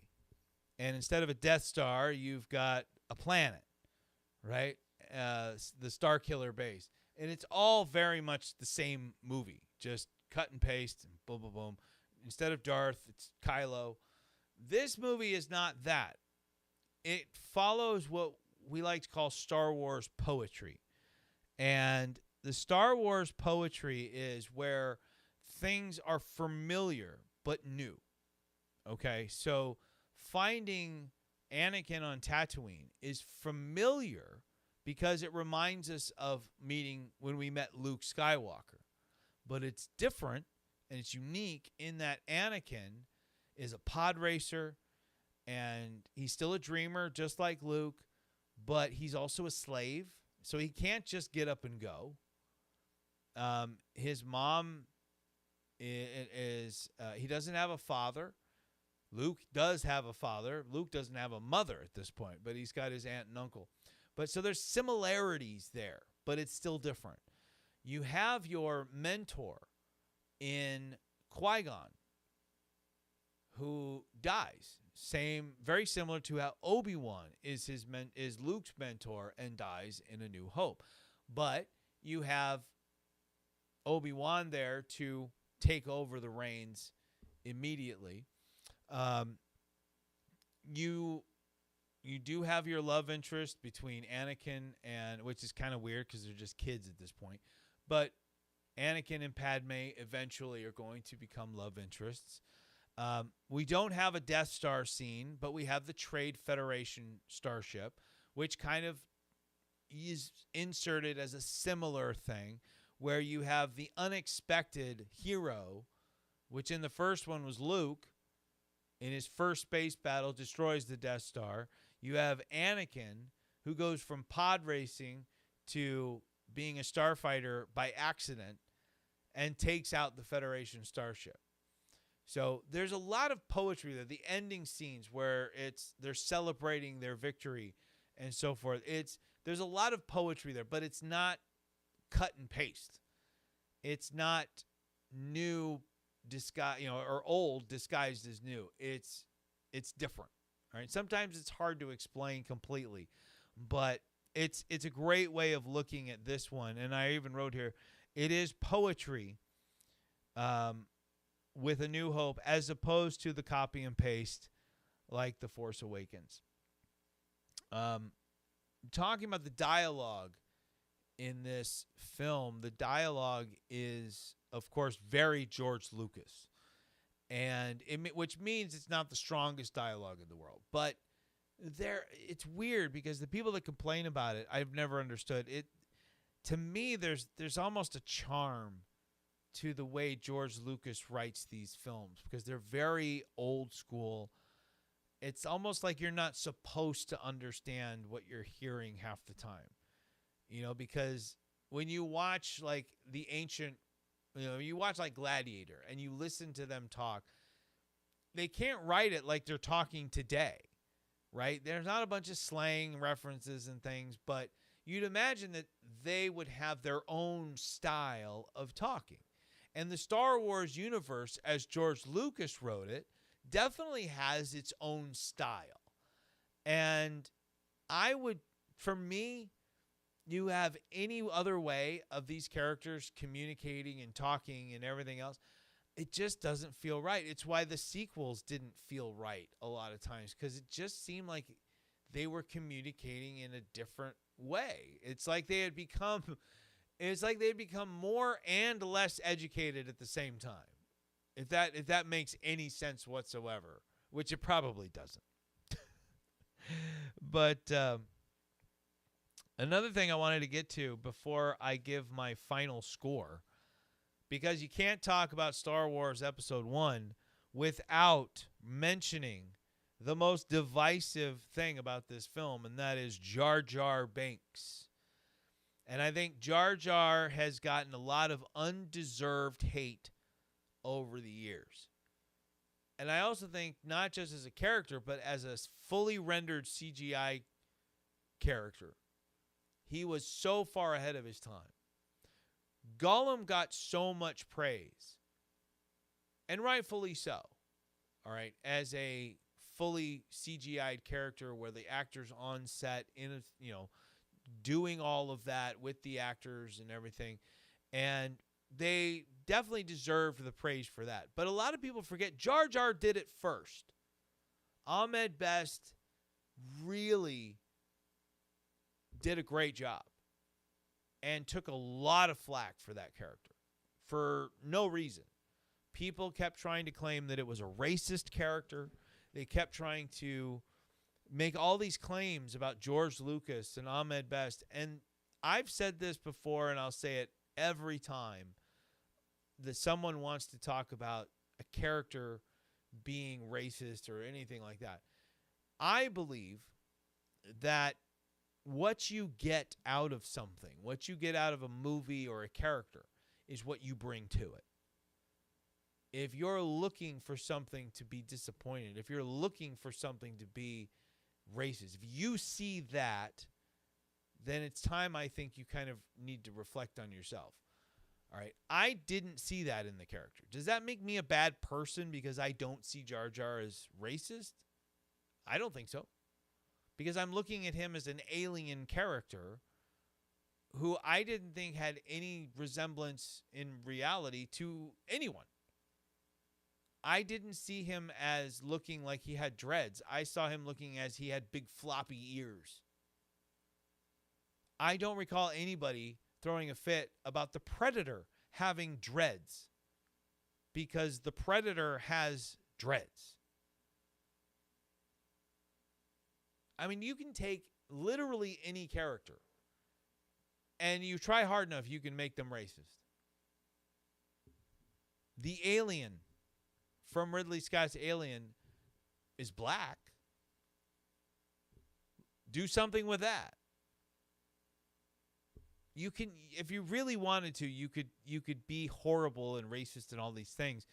And instead of a Death Star, you've got a planet, right? The Starkiller base. And it's all very much the same movie, just cut and paste and boom, boom, boom. Instead of Darth, it's Kylo. This movie is not that. It follows what we like to call Star Wars poetry. And the Star Wars poetry is where things are familiar but new. Okay, so finding Anakin on Tatooine is familiar because it reminds us of meeting when we met Luke Skywalker. But it's different and it's unique in that Anakin is a pod racer and he's still a dreamer just like Luke, but he's also a slave. So he can't just get up and go. His mom is he doesn't have a father. Luke does have a father. Luke doesn't have a mother at this point, but he's got his aunt and uncle. But so there's similarities there, but it's still different. You have your mentor in Qui-Gon who dies. Very similar to how Obi-Wan is Luke's mentor and dies in A New Hope. But you have Obi-Wan there to take over the reins immediately. You do have your love interest between Anakin and, which is kind of weird because they're just kids at this point, but Anakin and Padme eventually are going to become love interests. We don't have a Death Star scene, but we have the Trade Federation starship, which kind of is inserted as a similar thing where you have the unexpected hero, which in the first one was Luke, in his first space battle, destroys the Death Star. You have Anakin, who goes from pod racing to being a starfighter by accident and takes out the Federation starship. So there's a lot of poetry there. The ending scenes where they're celebrating their victory and so forth. There's a lot of poetry there, but it's not cut and paste. It's not new disguise, or old disguised as new. It's different. All right. Sometimes it's hard to explain completely, but it's a great way of looking at this one. And I even wrote here, it is poetry with A New Hope as opposed to the copy and paste like The Force Awakens. Talking about the dialogue in this film, the dialogue is, of course, very George Lucas, and which means it's not the strongest dialogue in the world. But it's weird because the people that complain about it, I've never understood it. To me, there's almost a charm to the way George Lucas writes these films because they're very old school. It's almost like you're not supposed to understand what you're hearing half the time, because when you watch like the ancient, you watch like Gladiator and you listen to them talk, they can't write it like they're talking today, right? There's not a bunch of slang references and things, but you'd imagine that they would have their own style of talking. And the Star Wars universe, as George Lucas wrote it, definitely has its own style. And for me, you have any other way of these characters communicating and talking and everything else, it just doesn't feel right. It's why the sequels didn't feel right a lot of times, because it just seemed like they were communicating in a different way. It's like they had become more and less educated at the same time. If that makes any sense whatsoever, which it probably doesn't. But another thing I wanted to get to before I give my final score, because you can't talk about Star Wars Episode 1 without mentioning the most divisive thing about this film, and that is Jar Jar Binks. And I think Jar Jar has gotten a lot of undeserved hate over the years. And I also think not just as a character, but as a fully rendered CGI character, he was so far ahead of his time. Gollum got so much praise, and rightfully so, all right, as a fully CGI'd character where the actors on set, doing all of that with the actors and everything, and they definitely deserved the praise for that. But a lot of people forget Jar Jar did it first. Ahmed Best really did a great job and took a lot of flack for that character for no reason. People kept trying to claim that it was a racist character. They kept trying to make all these claims about George Lucas and Ahmed Best. And I've said this before, and I'll say it every time that someone wants to talk about a character being racist or anything like that. I believe that what you get out of something, what you get out of a movie or a character, is what you bring to it. If you're looking for something to be disappointed, if you're looking for something to be racist, if you see that, then it's time, I think, you kind of need to reflect on yourself. All right. I didn't see that in the character. Does that make me a bad person because I don't see Jar Jar as racist? I don't think so. Because I'm looking at him as an alien character who I didn't think had any resemblance in reality to anyone. I didn't see him as looking like he had dreads. I saw him looking as he had big floppy ears. I don't recall anybody throwing a fit about the Predator having dreads because the Predator has dreads. I mean, you can take literally any character and you try hard enough, you can make them racist. The alien from Ridley Scott's Alien is black. Do something with that. You can, if you really wanted to, you could be horrible and racist and all these things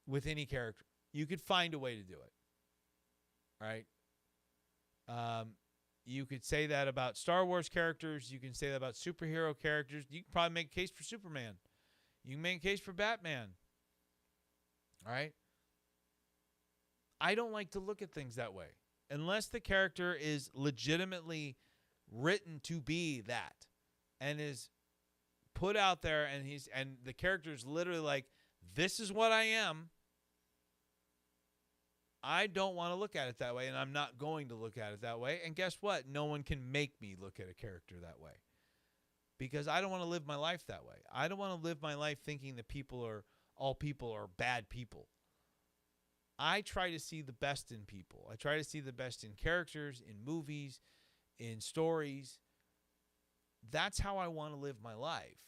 with any character. You could find a way to do it. Right? You could say that about Star Wars characters. You can say that about superhero characters. You can probably make a case for Superman. You can make a case for Batman. All right? I don't like to look at things that way. Unless the character is legitimately written to be that and is put out there and the character is literally like, this is what I am. I don't want to look at it that way, and I'm not going to look at it that way. And guess what? No one can make me look at a character that way because I don't want to live my life that way. I don't want to live my life thinking that all people are bad people. I try to see the best in people. I try to see the best in characters, in movies, in stories. That's how I want to live my life.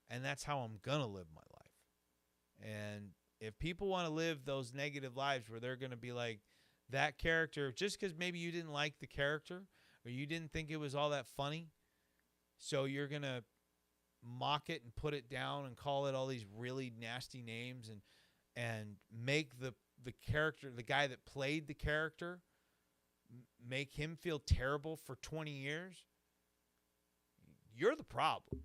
And that's how I'm going to live my life. And if people want to live those negative lives where they're going to be like that character, just because maybe you didn't like the character or you didn't think it was all that funny, so you're going to mock it and put it down and call it all these really nasty names and make the character, the guy that played the character, make him feel terrible for 20 years, you're the problem.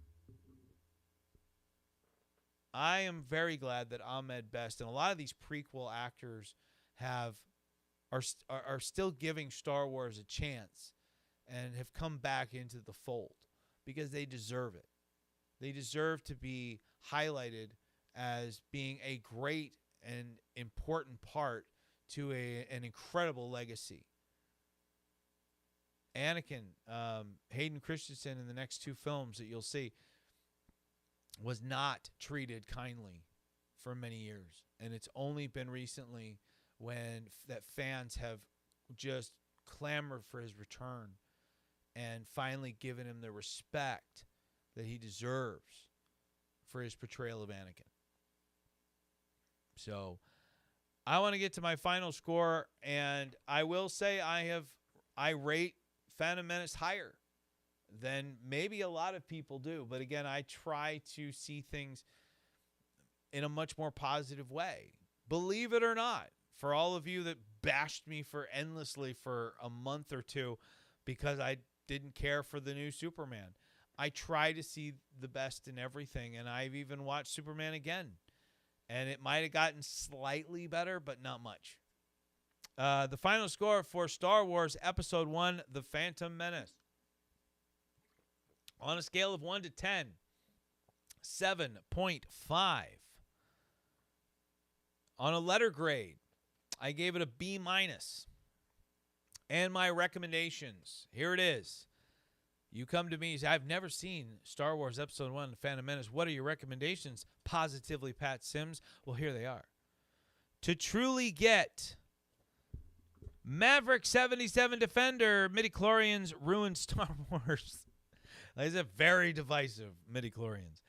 I am very glad that Ahmed Best and a lot of these prequel actors are still giving Star Wars a chance and have come back into the fold because they deserve it. They deserve to be highlighted as being a great and important part to an incredible legacy. Anakin, Hayden Christensen in the next two films that you'll see, was not treated kindly for many years. And it's only been recently that fans have just clamored for his return and finally given him the respect that he deserves for his portrayal of Anakin. So I want to get to my final score, and I will say I rate Phantom Menace higher than maybe a lot of people do. But again, I try to see things in a much more positive way. Believe it or not, for all of you that bashed me for endlessly for a month or two because I didn't care for the new Superman, I try to see the best in everything, and I've even watched Superman again. And it might have gotten slightly better, but not much. The final score for Star Wars Episode 1, The Phantom Menace. On a scale of 1 to 10, 7.5. On a letter grade, I gave it a B-. And my recommendations, here it is. You come to me and say, I've never seen Star Wars Episode 1, The Phantom Menace. What are your recommendations? Positively, Pat Sims. Well, here they are. To truly get Maverick 77 Defender, midichlorians ruined Star Wars. These are very divisive midichlorians.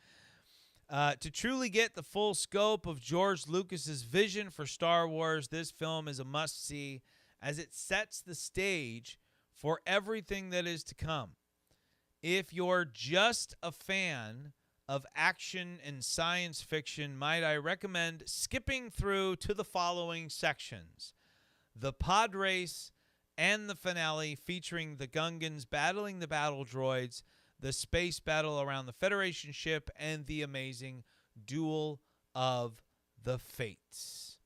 To truly get the full scope of George Lucas's vision for Star Wars, this film is a must-see as it sets the stage for everything that is to come. If you're just a fan of action and science fiction, might I recommend skipping through to the following sections. The pod race and the finale featuring the Gungans battling the battle droids, the space battle around the Federation ship, and the amazing Duel of the Fates.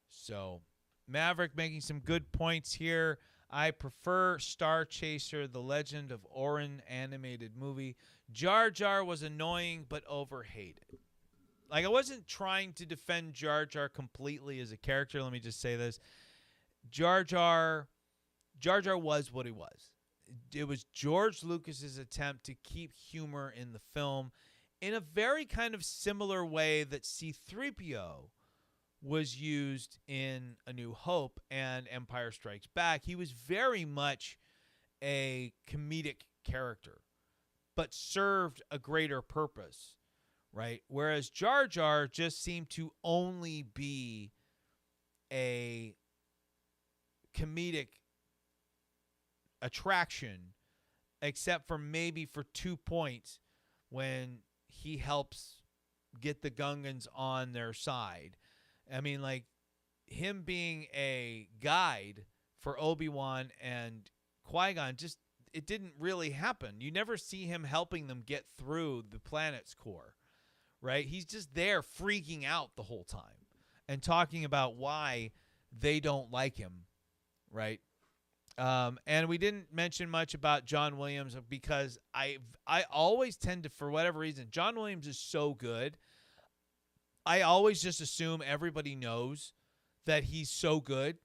So, Maverick making some good points here. I prefer Star Chaser, The Legend of Orin animated movie. Jar Jar was annoying but overhated. Like, I wasn't trying to defend Jar Jar completely as a character. Let me just say this. Jar Jar was what he was. It was George Lucas's attempt to keep humor in the film in a very kind of similar way that C-3PO was used in A New Hope and Empire Strikes Back. He was very much a comedic character, but served a greater purpose, right? Whereas Jar Jar just seemed to only be a comedic attraction, except for maybe for 2 points when he helps get the Gungans on their side. I mean, like, him being a guide for Obi-Wan and Qui-Gon, just, it didn't really happen. You never see him helping them get through the planet's core, right? He's just there freaking out the whole time and talking about why they don't like him, right? And we didn't mention much about John Williams because I always tend to, for whatever reason, John Williams is so good. I always just assume everybody knows that he's so good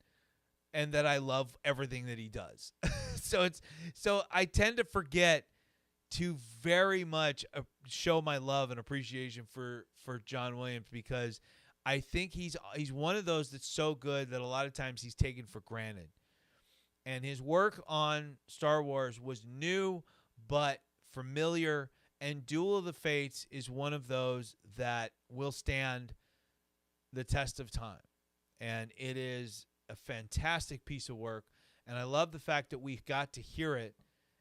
and that I love everything that he does. So I tend to forget to very much show my love and appreciation for John Williams because I think he's one of those that's so good that a lot of times he's taken for granted. And his work on Star Wars was new but familiar, and Duel of the Fates is one of those that will stand the test of time. And it is a fantastic piece of work, and I love the fact that we got to hear it,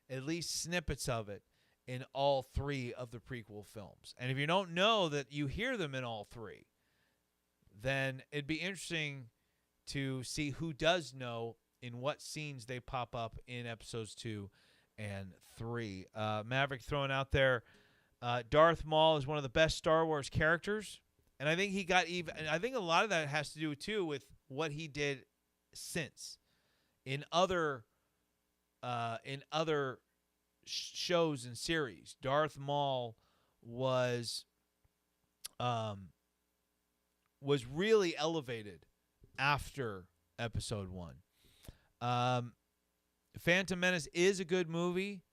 at least snippets of it, in all 3 of the prequel films. And if you don't know that you hear them in all 3, then it'd be interesting to see who does know in what scenes they pop up in episodes 2 and 3. Maverick throwing out there, Darth Maul is one of the best Star Wars characters, and I think he got even. And I think a lot of that has to do too with what he did since in other shows and series. Darth Maul was really elevated after Episode 1. Phantom Menace is a good movie.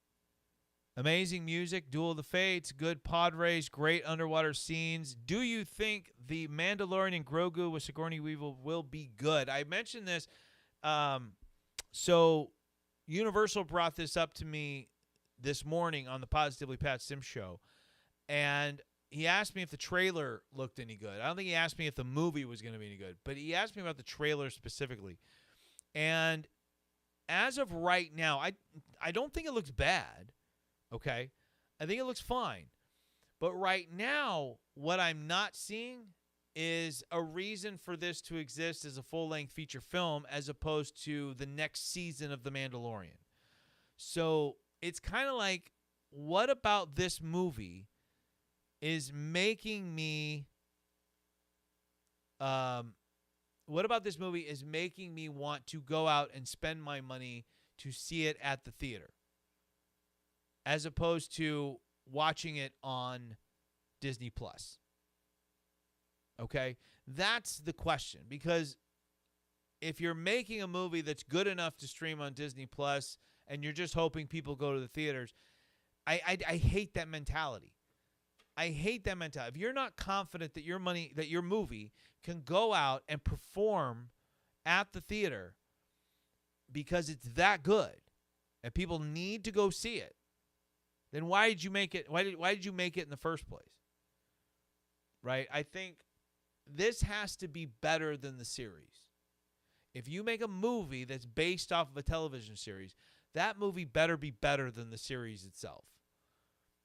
Amazing music, Duel of the Fates, good pod race, great underwater scenes. Do you think the Mandalorian and Grogu with Sigourney Weaver will be good? I mentioned this. So Universal brought this up to me this morning on the Positively Pat Sim show, and he asked me if the trailer looked any good. I don't think he asked me if the movie was going to be any good, but he asked me about the trailer specifically. And as of right now, I don't think it looks bad. Okay? I think it looks fine. But right now, what I'm not seeing is a reason for this to exist as a full-length feature film as opposed to the next season of The Mandalorian. So it's kind of like, what about this movie is making me want to go out and spend my money to see it at the theater as opposed to watching it on Disney Plus? Okay? That's the question, because if you're making a movie that's good enough to stream on Disney Plus and you're just hoping people go to the theaters, I hate that mentality. I hate that mentality. If you're not confident that your movie can go out and perform at the theater, because it's that good and people need to go see it, then why did you make it? Why did you make it in the first place? Right? I think this has to be better than the series. If you make a movie that's based off of a television series, that movie better be better than the series itself.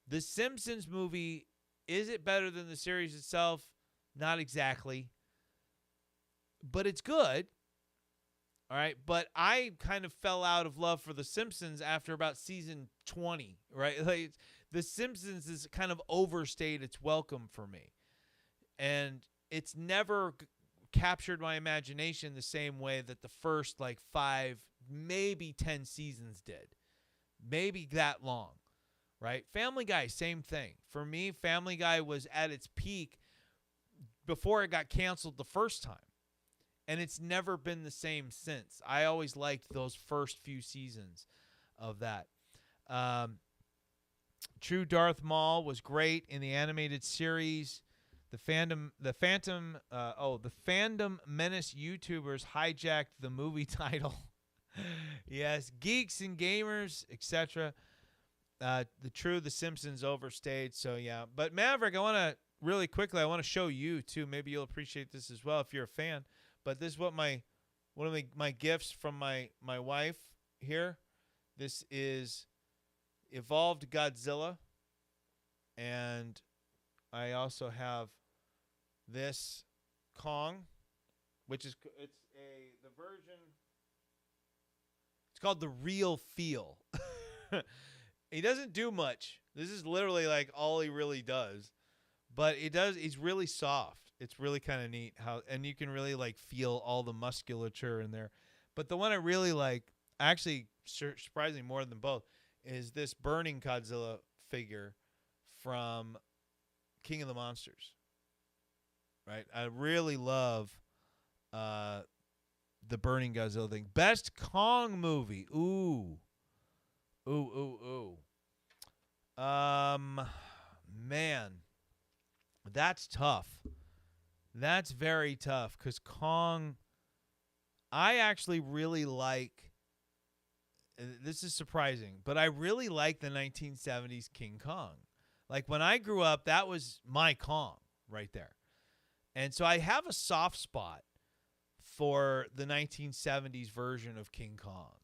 The Simpsons movie, is it better than the series itself? Not exactly. But it's good. All right. But I kind of fell out of love for The Simpsons after about season 20, right? Like, The Simpsons has kind of overstayed its welcome for me. And it's never captured my imagination the same way that the first 5, maybe 10 seasons did. Maybe that long, right? Family Guy, same thing. For me, Family Guy was at its peak before it got canceled the first time. And it's never been the same since. I always liked those first few seasons of that. True Darth Maul was great in the animated series. The Phaontom Menace YouTubers hijacked the movie title. Yes, geeks and gamers, etc. The Simpsons overstayed. So yeah, but Maverick, I want to really quickly. I want to show you too. Maybe you'll appreciate this as well if you're a fan. But this is one of my gifts from my wife here. This is Evolved Godzilla, and I also have this Kong, which is the version. It's called the Real Feel. He doesn't do much. This is literally all he really does, but he's really soft. It's really kind of neat and you can really feel all the musculature in there. But the one I really like, actually surprisingly more than both, is this Burning Godzilla figure from King of the Monsters. Right? I really love the Burning Godzilla thing. Best Kong movie. Ooh. Man. That's tough. That's very tough because Kong, I actually really like, this is surprising, but I really like the 1970s King Kong. When I grew up, that was my Kong right there. And so I have a soft spot for the 1970s version of King Kong.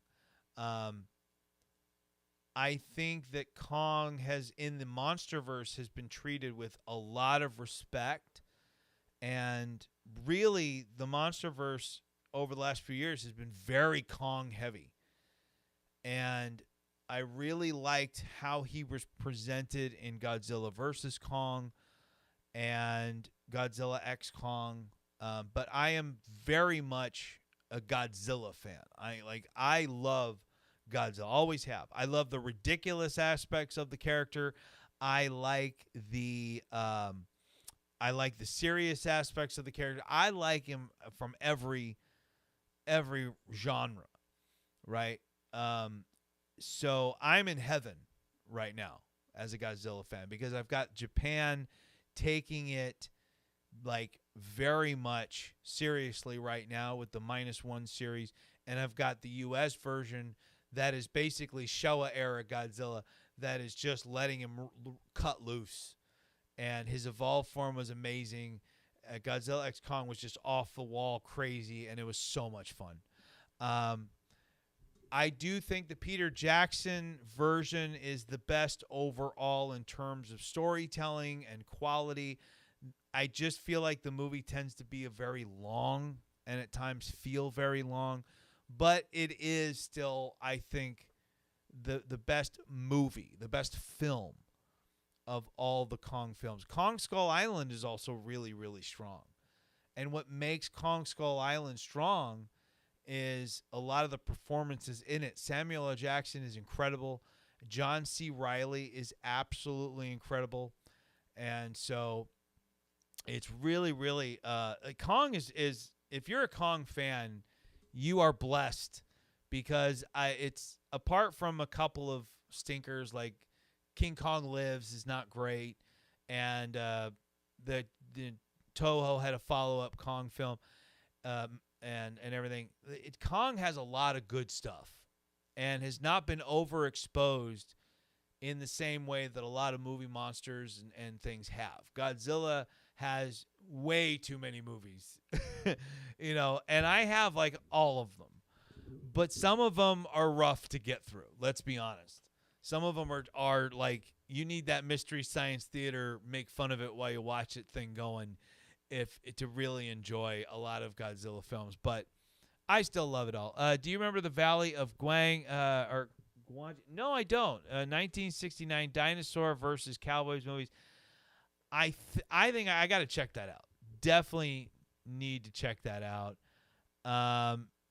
I think that Kong in the MonsterVerse has been treated with a lot of respect. And really, the MonsterVerse over the last few years has been very Kong heavy. And I really liked how he was presented in Godzilla vs. Kong and Godzilla X Kong. But I am very much a Godzilla fan. I love Godzilla, always have. I love the ridiculous aspects of the character. I like the serious aspects of the character. I like him from every genre, right? So I'm in heaven right now as a Godzilla fan because I've got Japan taking it very much seriously right now with the -1 series, and I've got the US version that is basically Showa era Godzilla that is just letting him cut loose. And his evolved form was amazing. Godzilla X Kong was just off the wall crazy, and it was so much fun. I do think the Peter Jackson version is the best overall in terms of storytelling and quality. I just feel like the movie tends to be very long and at times feel very long. But it is still, I think, the best movie, the best film of all the Kong films. Kong Skull Island is also really, really strong. And what makes Kong Skull Island strong is a lot of the performances in it. Samuel L. Jackson is incredible. John C. Reilly is absolutely incredible. And so it's really, really Kong is if you're a Kong fan, you are blessed because it's apart from a couple of stinkers like King Kong Lives is not great, and the Toho had a follow-up Kong film, and everything. Kong has a lot of good stuff and has not been overexposed in the same way that a lot of movie monsters and things have. Godzilla has way too many movies, and I have like all of them. But some of them are rough to get through, let's be honest. Some of them are like, you need that Mystery Science Theater, make fun of it while you watch it thing going to really enjoy a lot of Godzilla films. But I still love it all. Do you remember the Valley of Guang? No, I don't. 1969 dinosaur versus cowboys movies. I think I got to check that out. Definitely need to check that out.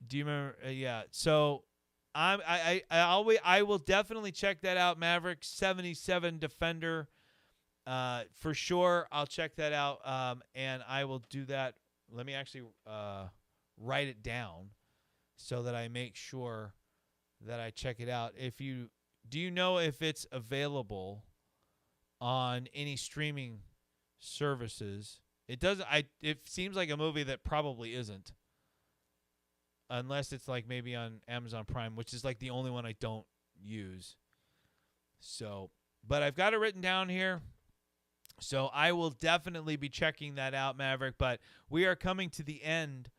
Do you remember? Yeah. So I will definitely check that out. Maverick 77 Defender. For sure, I'll check that out. And I will do that. Let me actually write it down so that I make sure that I check it out. Do you know if it's available on any streaming services? It doesn't. It seems like a movie that probably isn't, unless it's like maybe on Amazon Prime, which is like the only one I don't use. So, but I've got it written down here. So I will definitely be checking that out, Maverick. But we are coming to the end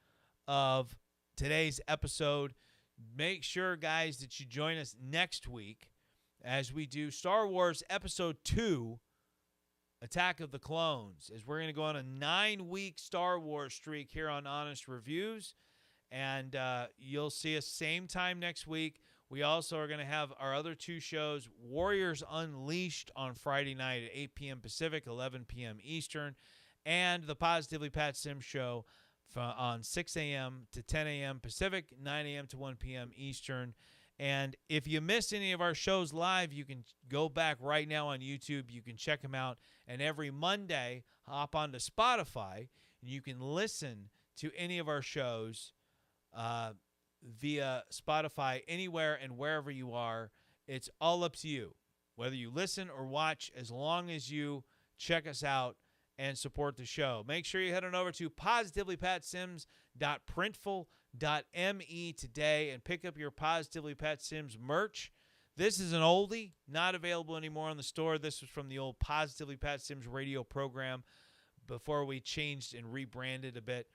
of today's episode. Make sure, guys, that you join us next week as we do Star Wars Episode 2, Attack of the Clones, as we're going to go on a 9-week Star Wars streak here on Honest Reviews. And you'll see us same time next week. We also are going to have our other 2 shows, Warriors Unleashed on Friday night at 8 p.m. Pacific, 11 p.m. Eastern, and the Positively Pat Sim Show on 6 a.m. to 10 a.m. Pacific, 9 a.m. to 1 p.m. Eastern. And if you missed any of our shows live, you can go back right now on YouTube. You can check them out. And every Monday, hop onto Spotify, and you can listen to any of our shows via Spotify, anywhere and wherever you are. It's all up to you, whether you listen or watch, as long as you check us out and support the show. Make sure you head on over to positivelypatsims.printful.me today and pick up your Positively Pat Sims merch. This is an oldie, not available anymore in the store. This was from the old Positively Pat Sims radio program before we changed and rebranded a bit.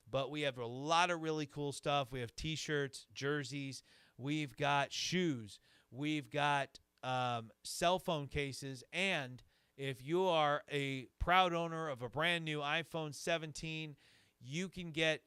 But we have a lot of really cool stuff. We have T-shirts, jerseys. We've got shoes. We've got cell phone cases. And if you are a proud owner of a brand new iPhone 17, you can get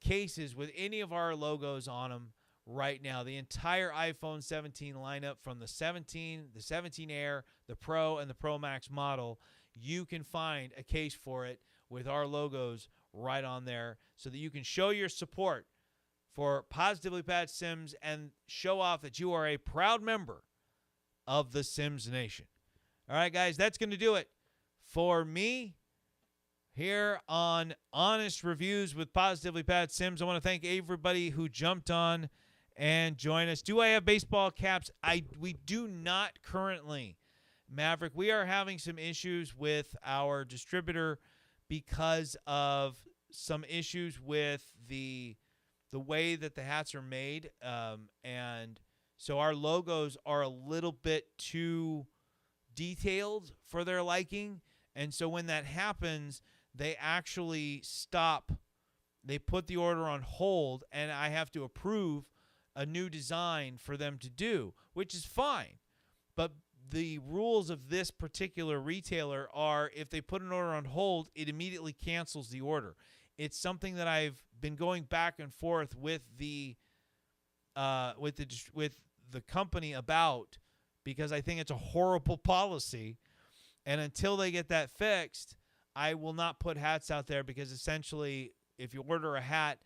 cases with any of our logos on them right now. The entire iPhone 17 lineup, from the 17, the 17 Air, the Pro, and the Pro Max model, you can find a case for it with our logos right on there, so that you can show your support for Positively Pat Sims and show off that you are a proud member of the Sims Nation. All right, guys, that's going to do it for me here on Honest Reviews with Positively Pat Sims. I want to thank everybody who jumped on and joined us. Do I have baseball caps? We do not currently, Maverick. We are having some issues with our distributor because of some issues with the way that the hats are made, and so our logos are a little bit too detailed for their liking, and so when that happens, they actually stop. They put the order on hold, and I have to approve a new design for them to do, which is fine. But the rules of this particular retailer are, if they put an order on hold, it immediately cancels the order. It's something that I've been going back and forth with the company about, because I think it's a horrible policy. And until they get that fixed, I will not put hats out there, because essentially, if you order a hat,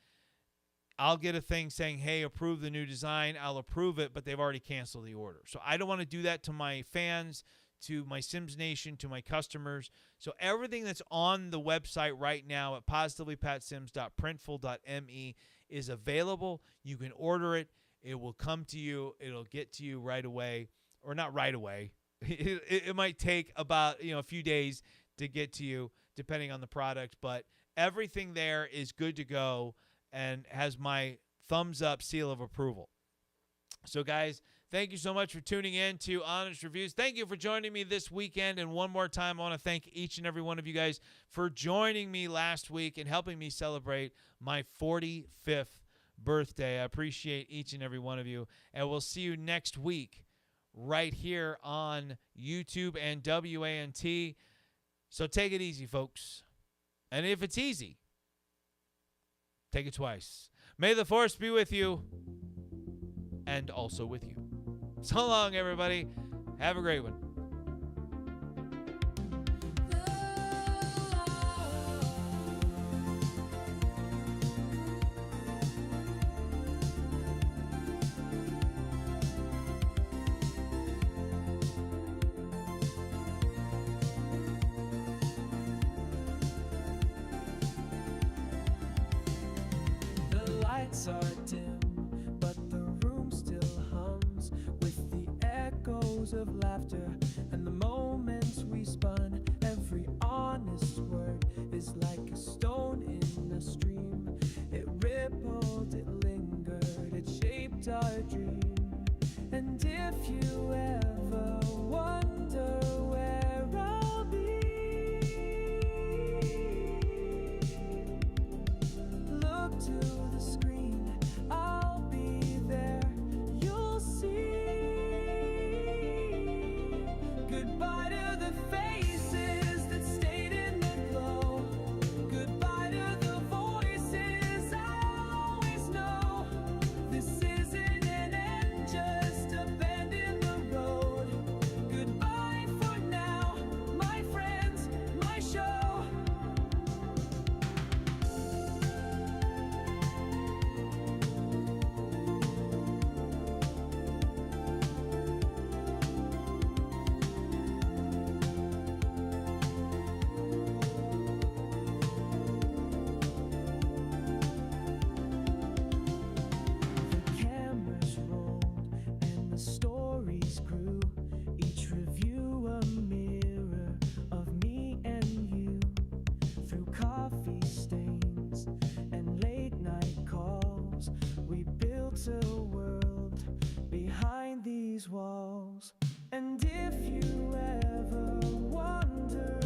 I'll get a thing saying, hey, approve the new design. I'll approve it, but they've already canceled the order. So I don't want to do that to my fans, to my Sims Nation, to my customers. So everything that's on the website right now at positivelypatsims.printful.me is available. You can order it. It will come to you. It'll get to you right away, or not right away. It might take about a few days to get to you, depending on the product. But everything there is good to go. and has my thumbs up seal of approval. So, guys, thank you so much for tuning in to Honest Reviews. Thank you for joining me this weekend. And one more time, I want to thank each and every one of you guys for joining me last week and helping me celebrate my 45th birthday. I appreciate each and every one of you. And we'll see you next week right here on YouTube and WANT. So take it easy, folks. And if it's easy, take it twice. May the Force be with you and also with you. So long, everybody. Have a great one. The lights are dim, but the room still hums with the echoes of laughter and the moments we spun. Every honest word is like a stone in a stream. It rippled, it lingered, it shaped our dream. And if you ever wonder where I'll be, look to the screen, I'll be there, you'll see. Goodbye to the faces that stayed in the glow. Goodbye to the voices I always know. This isn't an end, just a bend in the road. Goodbye for now, my friends, my show. The cameras rolled and the stories grew. Each review a mirror of me and you. Through coffee stains and late night calls, we built a world behind these walls. And if you ever wonder